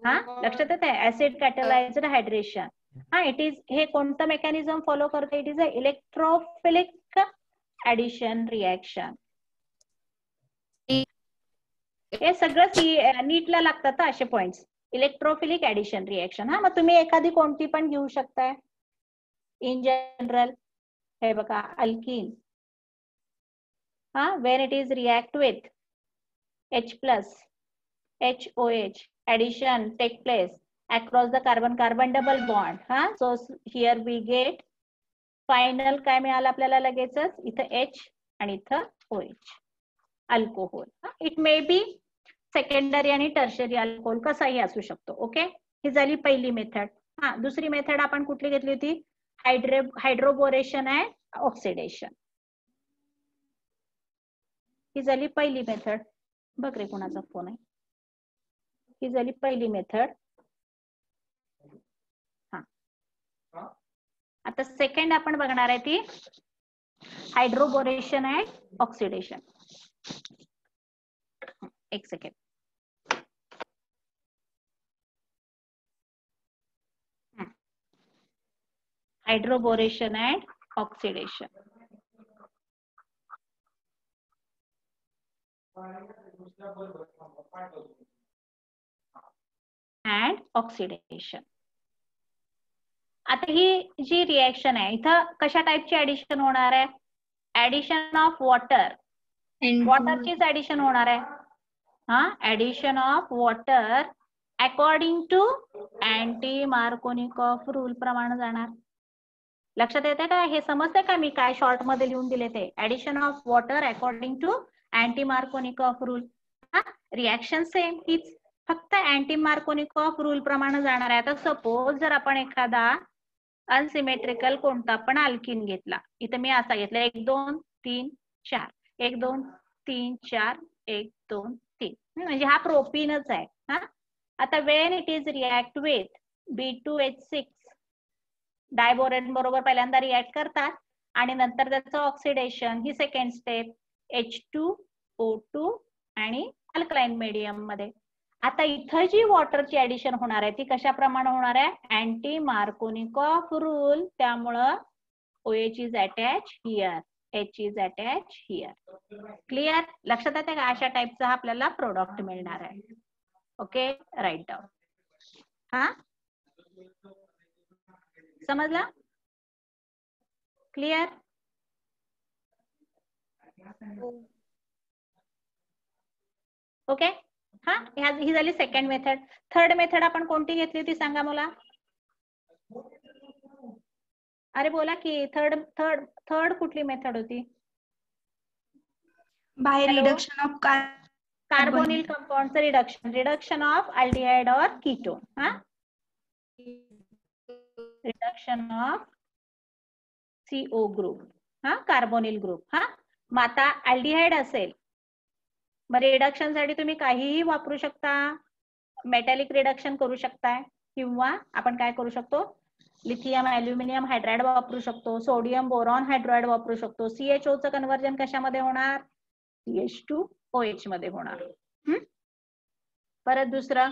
हा, लक्षात येते? Acid catalysed hydration. हा, इट इज, हे कोणतं मेकॅनिझम फॉलो करते? It is a electrophilic addition reaction. हे सगळं नीटला लागतात असे पॉइंट्स. Electrophilic addition reaction. हा, मग तुम्ही एखादी कोणती पण घेऊ शकताय इन जनरल. हे बघा, अल्कीन. हा, Wien it is react with H plus HOH, addition take place across the carbon-carbon double bond. हा, so here we get final काय मिळालं आपल्याला लगेचच? इथं H आणि इथं OH. Alcohol. It may be secondary आणि टर्शरी अल्कोहोल कसाही असू शकतो. ओके, ही झाली पहिली मेथड. हा, दुसरी मेथड आपण कुठली घेतली होती? Hydroboration and oxidation. ही झाली पहिली मेथड. बघ रे, कोणाचा फोन आहे? ही झाली पहिली मेथड. हा, आता सेकंड आपण बघणार आहे ती हायड्रोबोरेशन अँड ऑक्सिडेशन. एक second. Hydroboration and oxidation. And oxidation. आता ही जी रिएक्शन आहे, इथं कशा टाइपची ऍडिशन होणार आहे? Addition of water. वॉटरचीच ऍडिशन होणार आहे. हा, addition of water according to anti Markovnikov rule प्रमाणे जाणार. लक्षात येते का? हे समजते का मी काय शॉर्ट मध्ये लिहून दिले ते? Addition of water according to anti Markovnikov rule. हा, रिएक्शन सेम हीच, फक्त अँटी मार्कोनिकॉफ रूल प्रमाणे जाणार आहे. आता सपोज जर आपण एखादा अनसिमेट्रिकल कोणता पण अल्किन घेतला, इथं मी असा घेतला 1 2 3 4, 1 2 3 4, 1 2 3, म्हणजे हा प्रोपीनच आहे. हा, आता Wien it is react with B2H6 diborane बरोबर पहिल्यांदा रिएक्ट करतात आणि नंतर त्याचं ऑक्सिडेशन, ही सेकंड स्टेप, H2O2 आणि अल्कलाइन मीडियम मध्ये. आता इथं जी वॉटरची ऍडिशन होणार आहे ती कशाप्रमाणे होणार आहे? Anti Markovnikov rule. त्यामुळं OH is attach here, H is attach here. Clear? लक्षात येते का? अशा टाइपचा आपल्याला प्रोडक्ट मिळणार आहे. Okay, right down. हा, समजला? क्लिअर? ओके. हा, ही झाली सेकंड मेथड. थर्ड मेथड आपण कोणती घेतली होती सांगा मला? अरे बोला की, थर्ड कुठली मेथड होती? बाय रिडक्शन ऑफ कार्बोनिल कंपाऊंडचं रिडक्शन ऑफ अल्डिहाइड और कीटोन. हा, रिडक्शन ऑफ CO ग्रुप. हा, कार्बोनिल ग्रुप. हा, मग आता अल्डिहाइड असेल, मग रिडक्शन साठी तुम्ही काहीही वापरू शकता. मेटॅलिक रिडक्शन करू शकताय, किंवा आपण काय करू शकतो? लिथियम अल्युमिनियम हायड्राइड वापरू शकतो, सोडियम बोरॉन हायड्राइड वापरू शकतो. CHO चं कन्व्हर्जन कशामध्ये होणार? CH2OH मध्ये होणार. परत दुसरं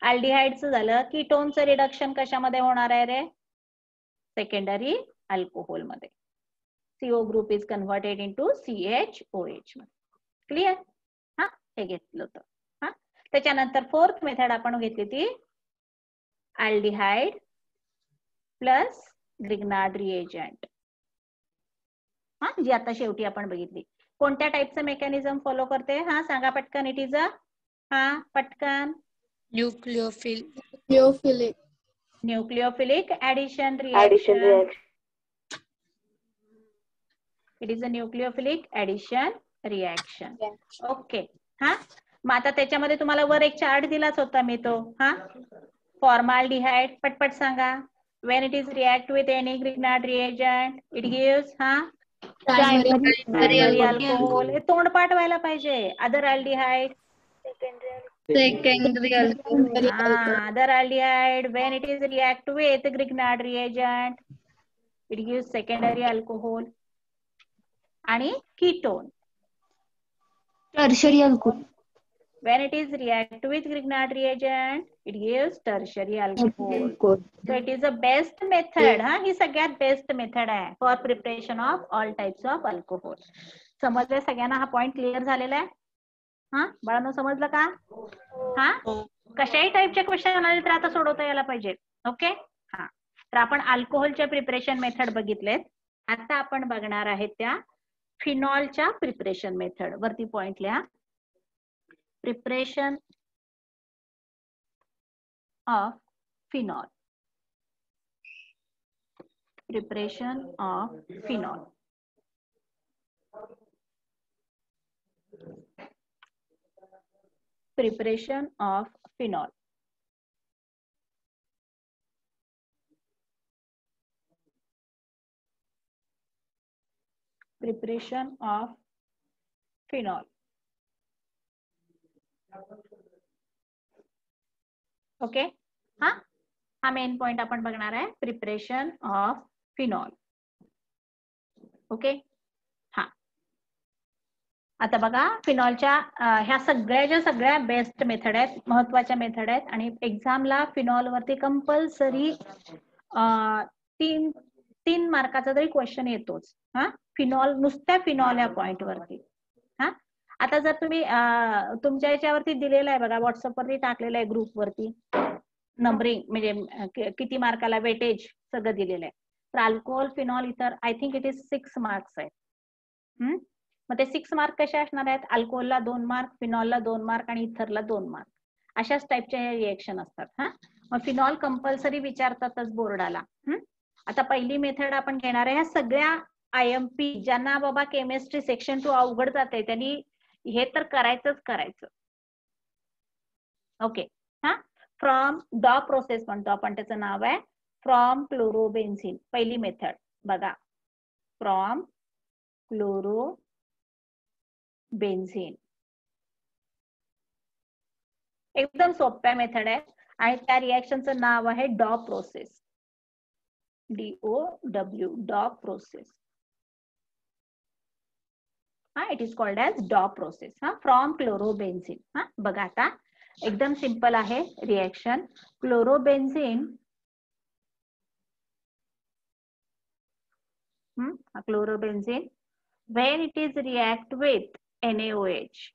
अल्डिहाइडचं झालं. कीटोनचं रिडक्शन कशामध्ये होणार आहे रे? सेकंडरी अल्कोहोल मध्ये. CO group is converted into CHOH मध्ये. क्लिअर? हा, हे घेतलं होतं. हा, त्याच्यानंतर फोर्थ मेथड आपण घेतली ती अल्डिहाइड प्लस ग्रिग्नार्ड रिएजंट. हा, जी आता शेवटी आपण बघितली. कोणत्या टाईपचं मेकॅनिझम फॉलो करते? हा सांगा पटकन. इट इज अ, हा पटकन. Nucleophilic. Nucleophilic addition reaction. It is a nucleophilic addition reaction. Okay. हा मग आता त्याच्यामध्ये तुम्हाला वर एक चार्ट दिलाच होता मी तो. हा फॉर्माल्डिहाइड पटपट सांगा. when it is react with any Grignard reagent it gives primary alcohol. हे तोंडपाठ व्हायला पाहिजे. other aldehyde, secondary alcohol. other aldehyde when it is react with Grignard reagent it gives secondary alcohol. आणि ketone tertiary alcohol. when it is react with Grignard reagent it gives tertiary alcohol. So it is the best method. हा ही सगळ्यात बेस्ट मेथड आहे for preparation of all types of alcohol. समजले सगळ्यांना? हा पॉइंट क्लिअर झालेला आहे? हा बाळांनो समजलं का? हा कशाही टाईपचे क्वेश्चन आले तर आता सोडवता यायला पाहिजे. ओके. हा तर आपण अल्कोहोलच्या प्रिपरेशन मेथड बघितलेत. आता आपण बघणार आहे त्या फिनॉलच्या प्रिपरेशन मेथड. वरती पॉइंट लिहा. Preparation of phenol. Preparation of phenol. Preparation of phenol. Preparation of phenol. Okay. हा मेन पॉइंट आपण बघणार आहे. Preparation of phenol. ओके. हा आता बघा फिनॉलच्या ह्या सगळ्या बेस्ट मेथड आहेत, महत्वाच्या मेथड आहेत. आणि एक्झामला फिनॉल वरती कंपल्सरी 3 मार्काचा तरी क्वेश्चन येतोच. हा फिनॉल, नुसत्या फिनॉल या पॉइंट वरती. हा आता जर तुम्ही तुमच्या याच्यावरती दिलेलं आहे बघा, व्हॉट्सअप वरती टाकलेलं आहे ग्रुप वरती नंबरिंग, म्हणजे किती मार्काला वेटेज सगळं दिलेलं आहे. तर अल्कोहोल फिनॉल इथर I think it is 6 marks आहेत. मग ते 6 मार्क कसे असणार आहेत? अल्कोहोलला 2 मार्क, फिनॉलला 2 मार्क आणि इथरला 2 मार्क. अशाच टाईपचे रिएक्शन असतात. हा मग फिनॉल कंपल्सरी विचारतातच बोर्डाला. आता पहिली मेथड आपण घेणार आहे. ह्या सगळ्या IMP ज्यांना बाबा केमिस्ट्री सेक्शन 2 अवघड जाते त्यांनी हे तर करायचं. ओके. हा फ्रॉम डॉ प्रोसेस म्हणतो आपण, त्याचं नाव आहे फ्रॉम क्लोरोबेन्झिन. पहिली मेथड बघा, फ्रॉम क्लोरोबेन्झिन. एकदम सोप्या मेथड आहे आणि त्या रिएक्शनचं नाव आहे डॉ प्रोसेस. DOW डॉ प्रोसेस. हा it is called as Dow process. हा फ्रॉम क्लोरोबेन्झिन. हा बघा आता एकदम सिंपल आहे reaction. Chlorobenzene chlorobenzene when it is react with NaOH.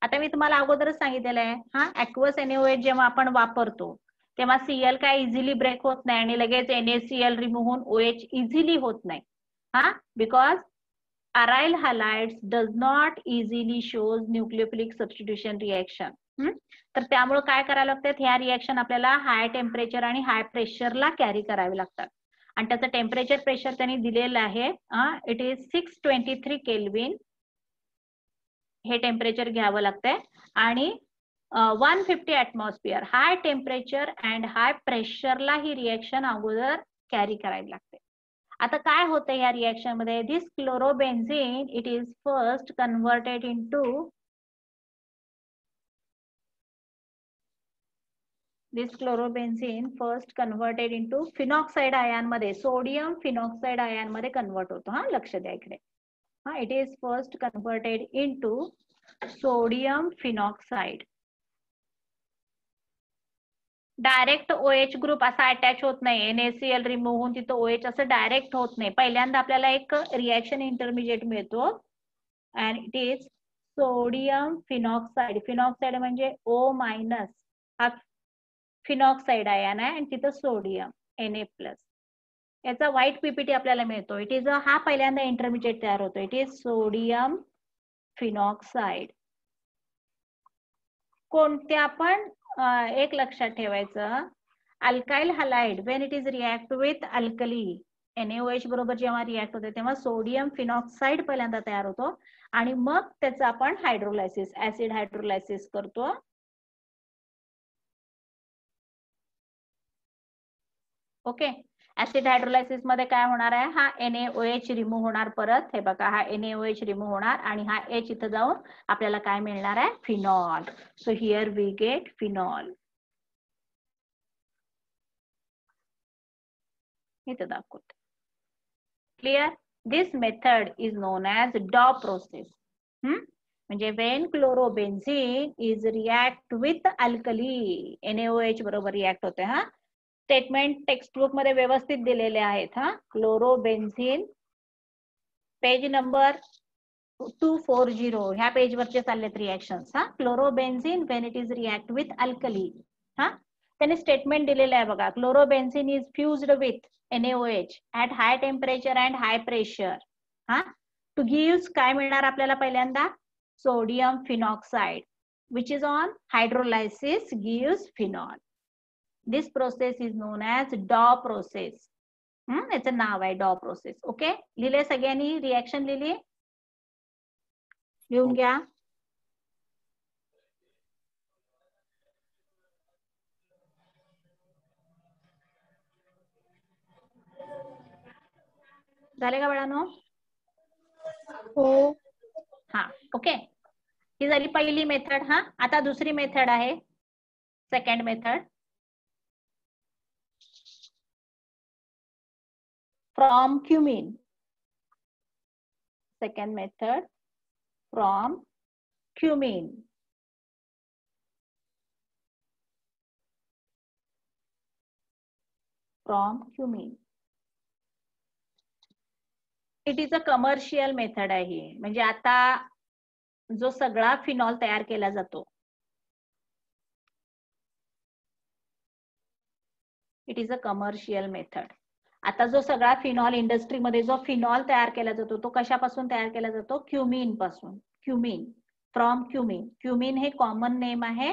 आता मी तुम्हाला अगोदरच सांगितलेलं आहे, हा ऍक्वस NaOH जेव्हा आपण वापरतो तेव्हा Cl काय इझिली ब्रेक होत नाही आणि लगेच NaCl रिमूव्ह होऊन OH इझिली होत नाही. हा because aryl halides does not easily shows nucleophilic substitution reaction. तर त्यामुळे काय करायला लागतं, ह्या रिएक्शन आपल्याला हाय टेम्परेचर आणि हाय प्रेशरला कॅरी करावे लागतात. आणि त्याचं टेम्परेचर प्रेशर त्यांनी दिलेलं आहे, इट इज 623 केल्विन. हे टेम्परेचर घ्यावं लागतंय आणि 150 atmosphere high temperature and high प्रेशरला ही रिएक्शन अगोदर कॅरी करावी लागते. आता काय होतं या रिएक्शन मध्ये, this chlorobenzene it is first converted into this chlorobenzene first converted into phenoxide ion मध्ये, सोडियम फिनॉक्साइड आयन मध्ये कन्वर्ट होतो. हा लक्ष द्या इकडे. हा it is first converted into sodium phenoxide. Direct OH group असा अटॅच होत नाही, NaCl रिमूव्ह होऊन तिथं OH असं डायरेक्ट होत नाही. पहिल्यांदा आपल्याला एक रिएक्शन इंटरमिजिएट मिळतो and it is sodium phenoxide. Phenoxide म्हणजे O- हा फिनॉक्साइड आयन आहे आणि तिथं सोडियम Na+. याचा व्हाईट पीपीटी आपल्याला मिळतो. इट इज हा पहिल्यांदा इंटरमिजिएट तयार होतो. It is sodium phenoxide. कोणत्या पण एक लक्षात ठेवायचं, alkyl halide when it is react with alkali NaOH बरोबर जेव्हा रिॲक्ट होते तेव्हा सोडियम फिनॉक्साइड पहिल्यांदा तयार होतो आणि मग त्याचं आपण हायड्रोलायसिस, ऍसिड हायड्रोलायसिस करतो. ओके, ऍसिड हायड्रोलायसिस मध्ये काय होणार आहे, हा NaOH रिमूव्ह होणार परत. हे बघा, हा NaOH रिमूव्ह होणार आणि हा H इथं जाऊन आपल्याला काय मिळणार आहे, phenol. So here we get phenol. इथं दाखवतो. Clear? This method is known as Dow process. म्हणजे when chlorobenzene is react with alkali, NaOH बरोबर रिॲक्ट होते. हा स्टेटमेंट टेक्स्टबुक मध्ये व्यवस्थित दिलेले आहेत. हा क्लोरोबेन्झीन पेज नंबर 240 ह्या पेज वरचे चाललेत रिएक्शन्स. हा chlorobenzene when it is react with alkali. हा त्याने स्टेटमेंट दिलेलं आहे बघा, chlorobenzene is fused with NaOH at high temperature and high pressure. हा to gives काय मिळणार आपल्याला पहिल्यांदा, sodium phenoxide which is on hydrolysis gives phenol. This process is known as DAW process. याचं नाव आहे डॉ प्रोसेस. ओके, लिहिले सगळ्यांनी, रिएक्शन लिहिली, लिहून घ्या. झाले का बाळांनो? हो. हा, ओके, ही झाली पहिली मेथड. हा आता दुसरी मेथड आहे, second method. From cumin. Second method from cumin. From cumin. It is a commercial method आहे ही. म्हणजे आता जो सगळा फिनॉल तयार केला जातो, it is a commercial method. आता जो सगळा फिनॉल इंडस्ट्रीमध्ये जो फिनॉल तयार केला जातो तो कशापासून तयार केला जातो, क्युमिन पासून. Cumin, from cumene. क्युमिन हे कॉमन नेम आहे.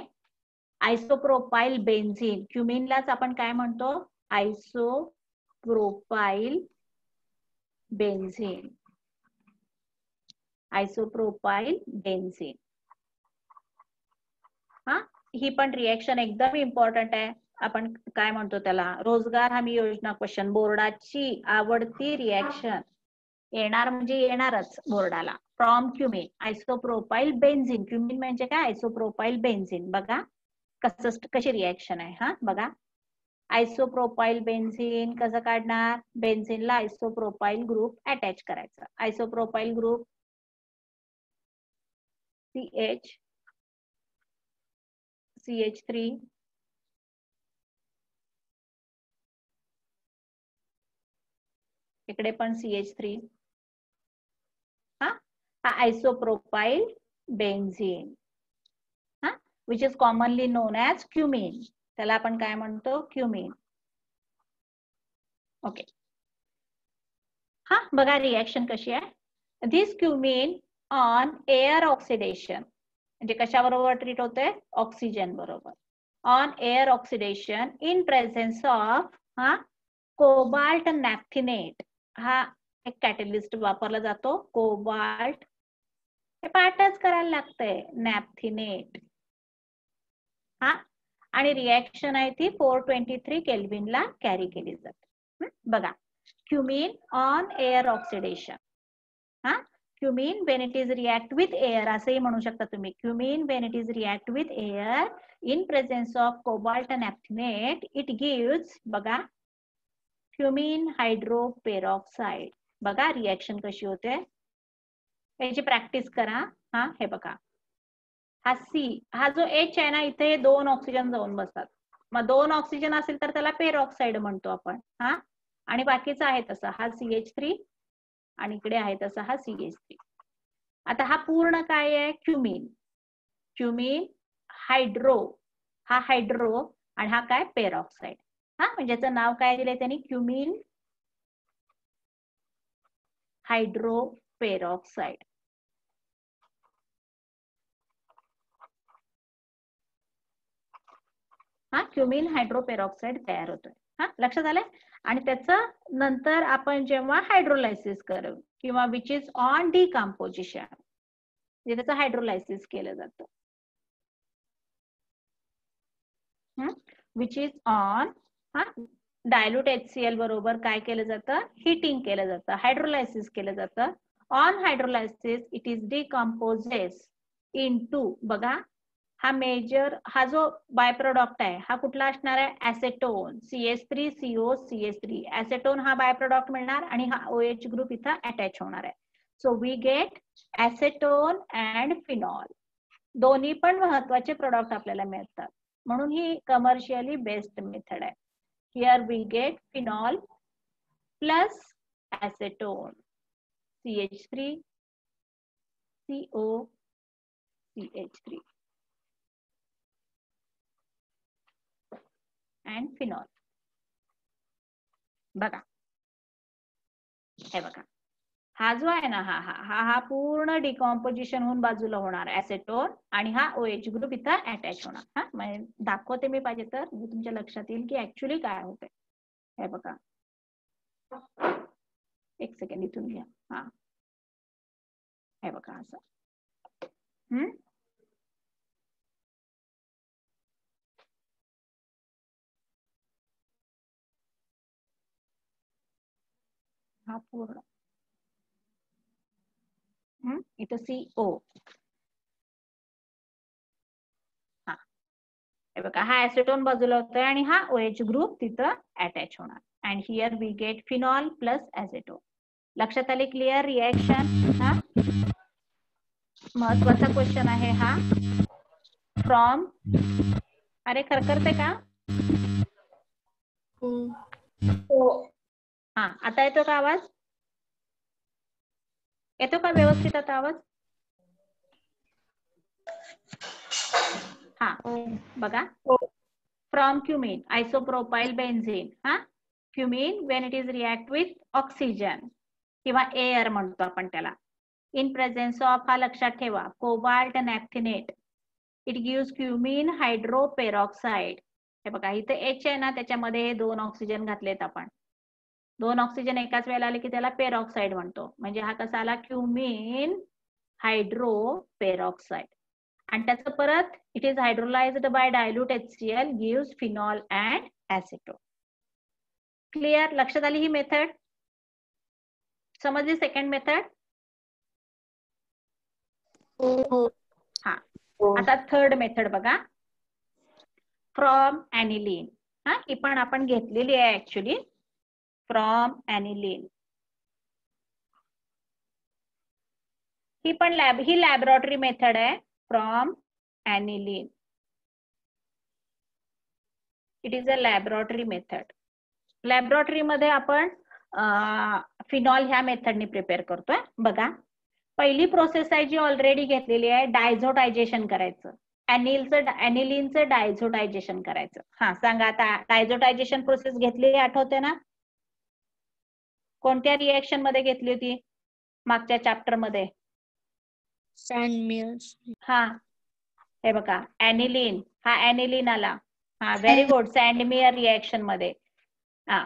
आयसोप्रोपाइल बेन्झीन, क्युमिनलाच आपण काय म्हणतो, आयसोप्रोपाइल बेन्झीन. आयसोप्रोपाइल बेन्झीन. हा ही पण रिएक्शन एकदम इम्पॉर्टंट आहे. आपण काय म्हणतो त्याला, रोजगार हमी योजना क्वेश्चन, बोर्डाची आवडती रिएक्शन येणार म्हणजे येणारच बोर्डाला. From cumene, isopropyl benzene. Cumene म्हणजे काय, आयसोप्रोपाइल बेन्झीन. बघा कशी रिएक्शन आहे. हा बघा, आयसोप्रोपाइल बेन्झीन कसं काढणार, बेन्झीनला आयसोप्रोपाइल ग्रुप अटॅच करायचा. आयसोप्रोपाइल ग्रुप CH3, इकडे पण CH3. हा आयसोप्रोपाइल बेन्झीन, हा which is commonly non as cumin. त्याला आपण काय म्हणतो, क्युमिन. ओके, हा बघा रिएक्शन कशी आहे. This cumene on air oxidation, म्हणजे कशाबरोबर ट्रीट होते, ऑक्सिजन बरोबर. On air oxidation in presence of cobalt naphthenate. हा एक कॅटलिस्ट वापरला जातो, कोबाल्ट. हे पाठच करायला लागतंय, नॅफ्थिनेट. हा आणि रिएक्शन आहे ती 423 केल्विनला कॅरी केली जाते. बघा, क्युमिन ऑन एअर ऑक्सिडेशन. हा cumene when it is react with air, असंही म्हणू शकता तुम्ही. Cumene when it is react with air in presence of cobalt naphthenate, it gives, बघा, क्युमिन हायड्रोपेरॉक्साइड. बघा रिएक्शन कशी होते, याची प्रॅक्टिस करा. हा हे बघा, हा C, हा जो H आहे ना, इथे 2 ऑक्सिजन जाऊन बसतात. मग 2 ऑक्सिजन असेल तर त्याला पेरॉक्साइड म्हणतो आपण. हा आणि बाकीचा आहे तसा हा CH3 आणि इकडे आहे तसा हा CH3. आता हा पूर्ण काय आहे, क्युमिन. क्युमिन हायड्रो, हा हायड्रो आणि हा काय, पेरॉक्साइड. हा म्हणजे याचं नाव काय दिलंय त्यांनी, क्युमिन हायड्रोपेरॉक्साइड. हा क्युमिन हायड्रोपेरॉक्साइड तयार होतोय. हा लक्षात आलंय. आणि त्याचं नंतर आपण जेव्हा हायड्रोलायसिस करू किंवा विच इज ऑन डिकम्पोजिशन, म्हणजे त्याचं हायड्रोलायसिस केलं जातं. Which is on dilute HCl बरोबर काय केलं जातं, हिटिंग केलं जातं, हायड्रोलायसिस केलं जातं. On hydrolysis it is decomposes into, बघा हा मेजर, हा जो बाय प्रोडक्ट आहे हा कुठला असणार आहे, ऍसेटोन, CH3COCH3. ऍसेटोन हा बाय प्रोडक्ट मिळणार आणि हा OH ग्रुप इथं अटॅच होणार आहे. So we get acetone and phenol. दोन्ही पण महत्वाचे प्रोडक्ट आपल्याला मिळतात, म्हणून ही कमर्शियली बेस्ट मेथड आहे. Here we get phenol plus acetone, CH3COCH3 and phenol. बघा हे बघा, हा जो आहे ना हा हा हा हा पूर्ण डिकॉम्पोजिशन होऊन बाजूला होणार ऍसेटोन आणि हा OH ग्रुप इथं अटॅच होणार. हा म्हणजे दाखवते मी पाहिजे तर तुमच्या लक्षात येईल की ऍक्च्युली काय होतंय. हे बघा, एक सेकंड इथून घ्या. हा हे बघा असं. हा पूर्ण इथं CO. हा हे बघा, हा ऍसेटोन बाजूला होतोय आणि हा OH ग्रुप तिथं अटॅच होणार. And here we get phenol plus acetone. लक्षात आले? Clear reaction. हा महत्वाचा क्वेश्चन आहे हा. फ्रॉम, अरे खरखरते का? हा आता येतो का आवाज? येतो का व्यवस्थित आता आवाज? हा बघा, फ्रॉम क्युमिन आयसोप्रोपाइल बेन्झीन. हा cumene when it is react with oxygen किंवा एअर म्हणतो आपण त्याला, इन प्रेझेन्स ऑफ, हा लक्षात ठेवा, cobalt naphthenate, it gives cumin हायड्रोपेरॉक्साइड. हे बघा इथे H आहे ना, त्याच्यामध्ये 2 ऑक्सिजन घातलेत आपण. 2 ऑक्सिजन एकाच वेळेला आले की त्याला पेरॉक्साइड म्हणतो. म्हणजे हा कसा आला, क्युमिन हायड्रोपेरॉक्साइड. आणि त्याचं परत it is hydrolysed by dilute HCl gives phenol and acetone. Clear? लक्षात आली ही मेथड? समजली सेकंड मेथड? हा आता थर्ड मेथड बघा, फ्रॉम ऍनिलीन. हा ही पण आपण घेतलेली आहे ऍक्च्युली. फ्रॉम ऍनिलीन ही पण ही लॅबोरेटरी मेथड आहे. From aniline, it is a laboratory method. Laboratory मध्ये आपण फिनॉल ह्या मेथडने प्रिपेअर करतोय. बघा पहिली प्रोसेस आहे जी ऑलरेडी घेतलेली आहे, डायझोटायझेशन करायचं. ऍनिलीनचं डायझोटायझेशन करायचं. हा सांगा आता, डायझोटायझेशन प्रोसेस घेतलेली आठवते ना? कोणत्या रिएक्शन मध्ये घेतली होती मागच्या चॅप्टर मध्ये? सँडमियर्स. हा हे बघा, ऍनिलीन, हा ऍनिलीन आला. हा व्हेरी गुड, सँडमियर रिएक्शन मध्ये. हा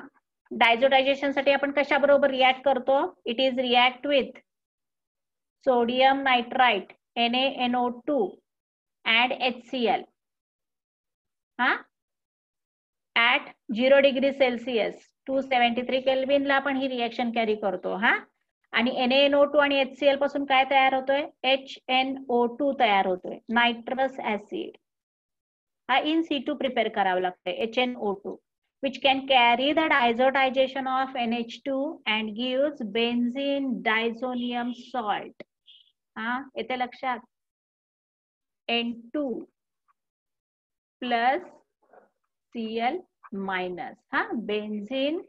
डायझोटायझेशन साठी आपण कशा बरोबर रिॲक्ट करतो? It is react with sodium nitrite NaNO2 and HCl. हा ऍट 0 डिग्री सेल्सिअस 273 केल्विनला आपण ही रिएक्शन कॅरी करतो. हा आणि NaNO2 आणि HCl पासून काय तयार होतोय? HNO2 तयार होतोय, नायट्रस ऍसिड. हा इन situ प्रिपेअर करावं लागतंय, HNO2, which can carry the diazotization of NH2 and gives benzene diazonium salt. हा येते लक्षात? N2 प्लस Cl मायनस, हा बेन्झीन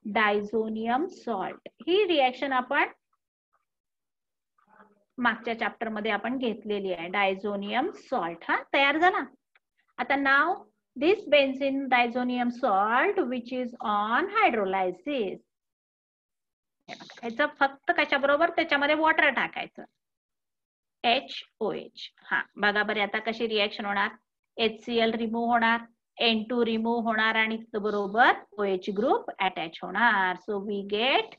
डायझोनियम सॉल्ट. ही रिएक्शन आपण मागच्या चॅप्टर मध्ये आपण घेतलेली आहे. डायझोनियम सॉल्ट हा तयार झाला. आता नाव this benzene diazonium salt which is on hydrolysis ह्याचं फक्त कशा बरोबर त्याच्यामध्ये वॉटर टाकायचं HOH. हा बघा बरे आता कशी रिएक्शन होणार. HCl रिमूव्ह होणार, N2 रिमूव्ह होणार आणि बरोबर OH ग्रुप अटॅच होणार. So we get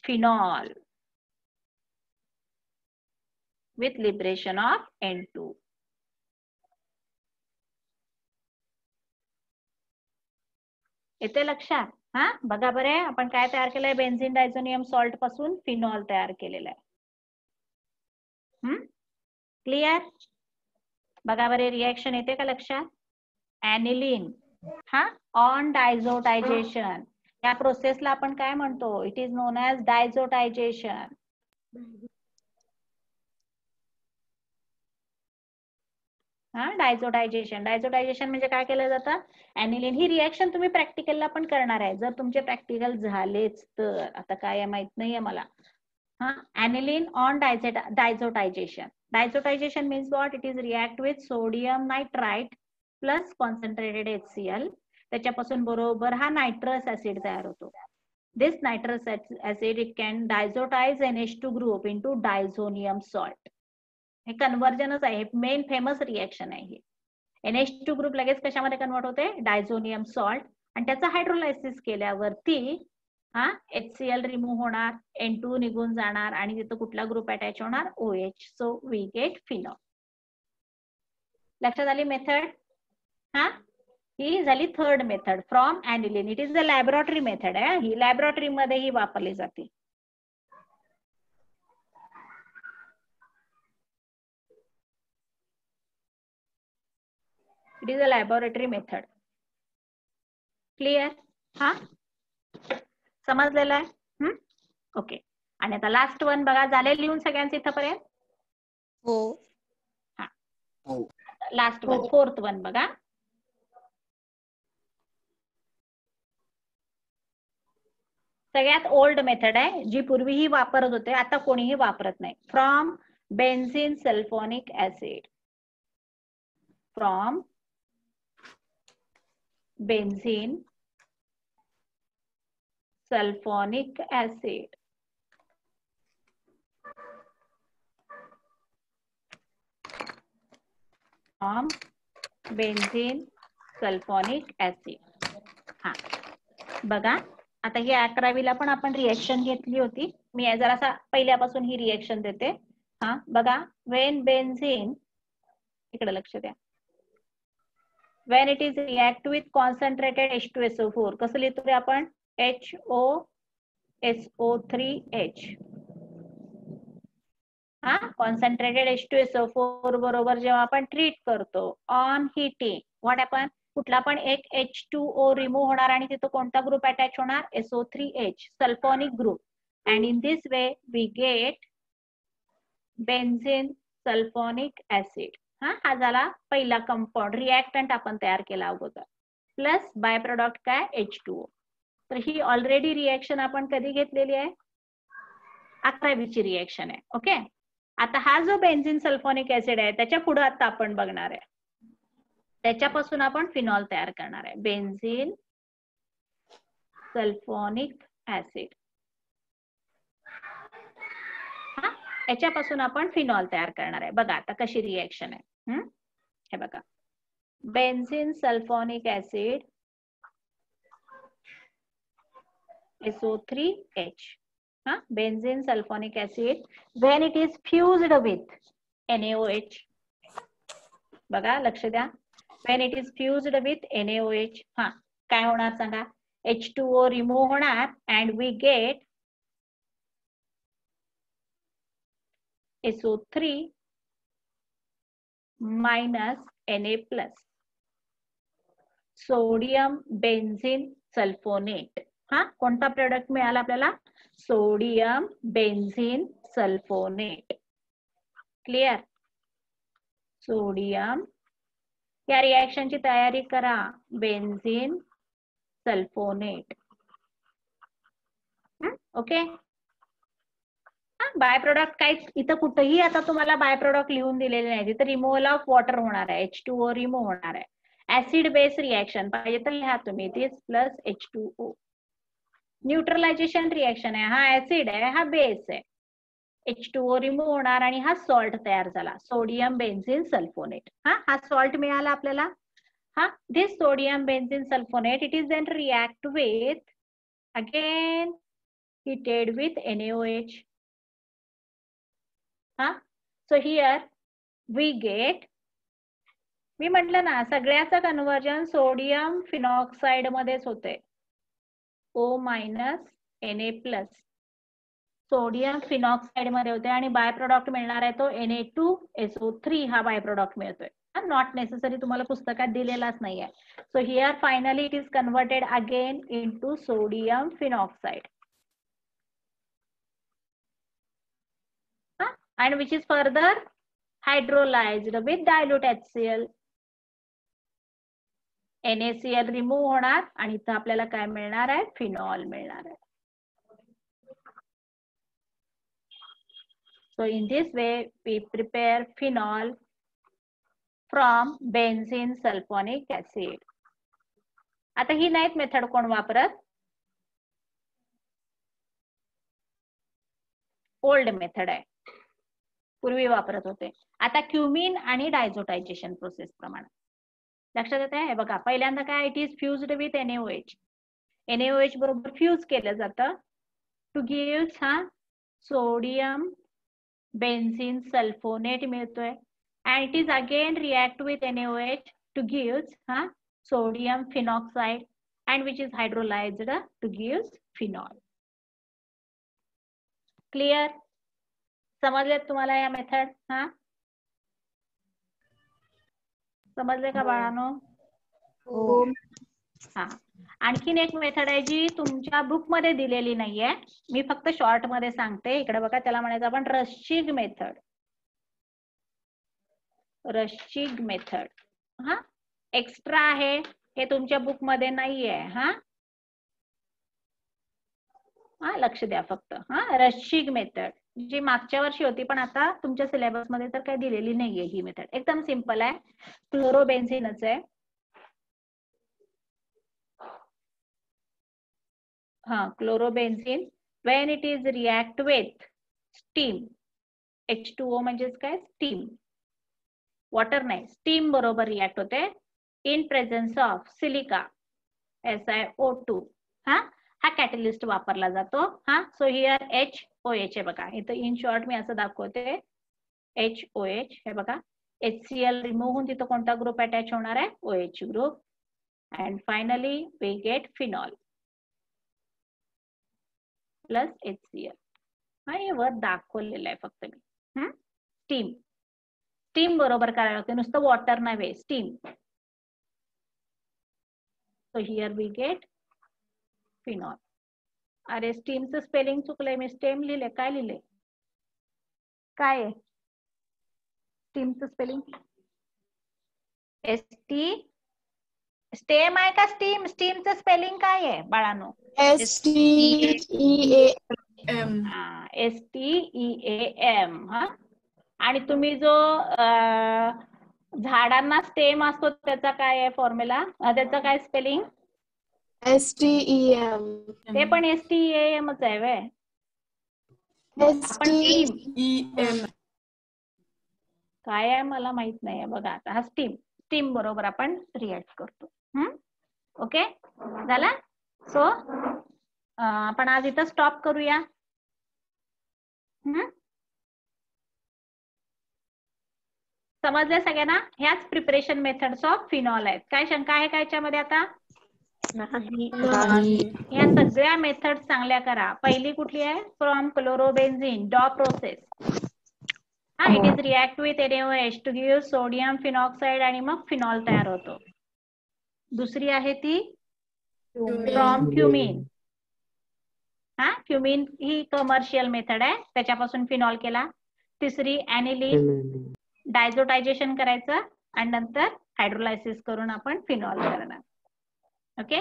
phenol with liberation of N2. येते लक्षात. हा बघा बरे आपण काय तयार केलंय. बेन्झीन डायझोनियम सॉल्ट पासून फिनॉल तयार केलेला आहे. क्लिअर. बघा बरे रिएक्शन येते का लक्षात. ऍनिलीन हा ऑन डायझोटायझेशन या प्रोसेसला आपण काय म्हणतो. It is known as diazotisation. Diazotisation. Diazotisation म्हणजे काय केलं जातं. ऍनिलीन ही रिएक्शन तुम्ही प्रॅक्टिकलला पण करणार आहे. जर तुमचे प्रॅक्टिकल झालेच तर आता काय माहित नाहीये मला. Aniline on diazotisation. Diazotisation means what. It is react with sodium nitrite plus concentrated HCl. त्याच्यापासून बरोबर हा नायट्रस ऍसिड तयार होतो. This nitrous acid it can diazotise NH2 group into diazonium salt. हे कन्व्हर्जनच आहे. मेन फेमस रिएक्शन आहे. NH2 ग्रुप लगेच कशामध्ये कन्वर्ट होते. Diazonium salt. आणि त्याचा हायड्रोलायसिस केल्यावरती HCl रिमूव्ह होणार, N2 निघून जाणार आणि तिथं कुठला ग्रुप अटॅच होणार. OH. So we get phenol. लक्षात आली मेथड. ही झाली third method from aniline. It is a laboratory method आहे. ही लॅबोरेटरी मध्ये ही वापरली जाते. It is a laboratory method. Clear. समजलेलं आहे. ओके. आणि आता लास्ट वन बघा. झाले लिहून सगळ्यांचे इथपर्यंत. हो. लास्ट वन फोर्थ वन बघा. सगळ्यात ओल्ड मेथड आहे जी पूर्वीही वापरत होते. आता कोणीही वापरत नाही. From benzene sulphonic acid. From benzene sulphonic acid. From benzene sulphonic acid. बघा आता ही 11वीला पण आपण रिएक्शन घेतली होती. मी जरासा पहिल्यापासून ही रिएक्शन देते. बघा. वेन बेन्झीन इकडे लक्ष द्या. Wien it is react with concentrated H2SO4. कसं लिहितो आपण. HOSO3H. कॉन्सन्ट्रेटेड H2SO4 बरोबर जेव्हा आपण ट्रीट करतो ऑन हिटिंग व्हॉट हॅपन. कुठला पण एक H2O रिमूव्ह होणार आणि तिथं कोणता ग्रुप अटॅच होणार. SO3H sulphonic group. And in this way we get benzene sulphonic acid. हा झाला पहिला कंपाऊंड. रिएक्टंट आपण तयार केला अगोदर. प्लस बाय प्रोडक्ट काय H2O. तर ही ऑलरेडी रिएक्शन आपण कधी घेतलेली आहे. 11वीची रिएक्शन आहे. ओके. आता हा जो बेन्झीन सल्फोनिक ऍसिड आहे त्याच्या पुढे आता आपण बघणार आहे. त्याच्यापासून आपण फिनॉल तयार करणार आहे. Benzene sulphonic acid. याच्यापासून आपण फिनॉल तयार करणार आहे. बघा आता कशी रिएक्शन आहे. हे बघा. Benzene sulphonic acid SO3H. Benzene sulphonic acid when it is fused with NaOH. बघा लक्ष द्या. when it is fused with NaOH काय होणार सांगा. H2O रिमूव्ह होणार and we get SO3 minus Na plus. Sodium benzene sulphonate. कोणता प्रोडक्ट मिळाला आपल्याला. Sodium benzene sulphonate. Clear. Sodium. या रिएक्शनची तयारी करा. Benzene sulphonate. Okay. By product काहीच इथं कुठेही आता तुम्हाला बाय प्रोडक्ट लिहून दिलेले नाही. तिथं रिमूव्हल ऑफ वॉटर होणार आहे. H2O रिमूव्ह होणार आहे. ऍसिड बेस रिएक्शन पाहिजे तर लिहा तुम्ही. दिस प्लस H2O. न्यूट्रलायझेशन रिएक्शन आहे, हा ऍसिड आहे, हा बेस आहे. H2O रिमूव्ह होणार आणि हा सॉल्ट तयार झाला, सोडियम बेन्झीन सल्फोनेट. हा सॉल्ट मिळाला आपल्याला. This sodium benzene sulfonate, it is then react with, again heated with NaOH. So here we get, मी म्हटलं ना सगळ्याचं कन्वर्जन सोडियम फिनॉक्साइड मध्येच होते. O minus Na+. Sodium phenoxide मध्ये होते आणि बाय प्रोडक्ट मिळणार आहे तो Na2SO3 हा बाय प्रोडक्ट मिळतोय. नॉट नेसेसरी, तुम्हाला पुस्तकात दिलेलाच नाहीये. So here finally it is converted again into sodium phenoxide. And which is further hydrolyzed with dilute HCl. NaCl remove होणार आणि इथं आपल्याला काय मिळणार आहे, फिनॉल मिळणार आहे. So in this way we prepare phenol from benzene sulfonic acid. आता ही नाहीत मेथड कोण वापरत, ओल्ड मेथड आहे, पूर्वी वापरत होते. आता क्युमिन आणि डायझोटायझेशन प्रोसेस प्रमाणे लक्षात येत आहे. बघा पहिल्यांदा काय, it is fused with NaOH. NaOH बरोबर फ्यूज केलं जातं to give sodium benzene sulphonate मिळतोय. and it is again react with NaOH to gives sodium phenoxide, and which is hydrolyzed to gives phenol. Clear? समजले तुम्हाला या मेथड? समजले का बाळांनो? हो. आणखीन एक मेथड आहे जी तुमच्या बुक मध्ये दिलेली नाहीये, मी फक्त शॉर्ट मध्ये सांगते. इकडे बघा, त्याला म्हणायचं आपण रश्चिग मेथड. रश्चिग मेथड एक्स्ट्रा आहे, हे तुमच्या बुक मध्ये नाहीये. लक्ष द्या फक्त. रश्चिग मेथड जी मागच्या वर्षी होती पण आता तुमच्या सिलेबस मध्ये तर काही दिलेली नाहीये. ही मेथड एकदम सिंपल आहे, क्लोरोबेन्झीनच आहे. क्लोरोबेन्झीन when it is react with steam, H2O म्हणजेच काय, स्टीम, वॉटर नाही, स्टीम बरोबर रिॲक्ट होते in presence of silica SiO2. हा कॅटलिस्ट वापरला जातो. सो हियर HOH आहे बघा, इथं इन शॉर्ट मी असं दाखवते HOH. हे बघा, HCl रिमूव्ह होऊन तिथं कोणता ग्रुप अटॅच होणार आहे, OH group. And finally we get phenol plus HCl. हे वर दाखवलेलं आहे फक्त मी. स्टीम, स्टीम बरोबर करायला लागते, नुसतं वॉटर नव्हे, steam. So here we get phenol. अरे स्टीमचं स्पेलिंग चुकलंय, मी स्टेम लिहिले, काय लिहिले, काय आहे स्टीमचं स्पेलिंग? ST, स्टेम आहे का स्टीम? स्टीमचं स्पेलिंग काय आहे बाळांनो? STEAM. STEAM. आणि तुम्ही जो झाडांना स्टेम असतो त्याचा काय आहे फॉर्म्युला, त्याचा काय स्पेलिंग? STEM. ते पण STEAMच आहे वे. STEM. काय आहे मला माहित नाहीये. बघा आता हा स्टीम, स्टीम बरोबर आपण रिॲक्ट करतो. ओके झाला. सो आपण आज इथं स्टॉप करूया. समजले सगळ्यांना? ह्याच प्रिपरेशन मेथड्स ऑफ फिनॉल आहेत. काय शंका आहे का याच्यामध्ये आता? ह्या सगळ्या मेथड चांगल्या करा. पहिली कुठली आहे? From chlorobenzene Dow process. It is react with NaOH to give sodium phenoxide आणि मग फिनॉल तयार होतो. दुसरी आहे ती फ्रॉम क्युमिन. क्युमिन ही कमर्शियल मेथड आहे, त्याच्यापासून फिनॉल केला. तिसरी ऍनिलीन, डायझोटायझेशन करायचं आणि नंतर हायड्रोलायसिस करून आपण फिनॉल करणार. ओके.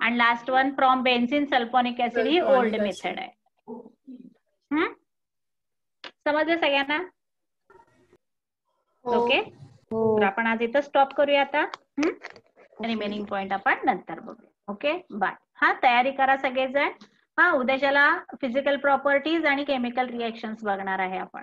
आणि last one from benzene sulphonic acid he old method आहे. समजलं सगळ्यांना? ओके. तर आपण आज इथं स्टॉप करूया आता. रिमेनिंग पॉइंट आपण नंतर बघूया. Okay, bye. हा तयारी करा सगळेजण. हा उद्याच्याला फिजिकल प्रॉपर्टीज आणि केमिकल रिएक्शन्स बघणार आहे आपण.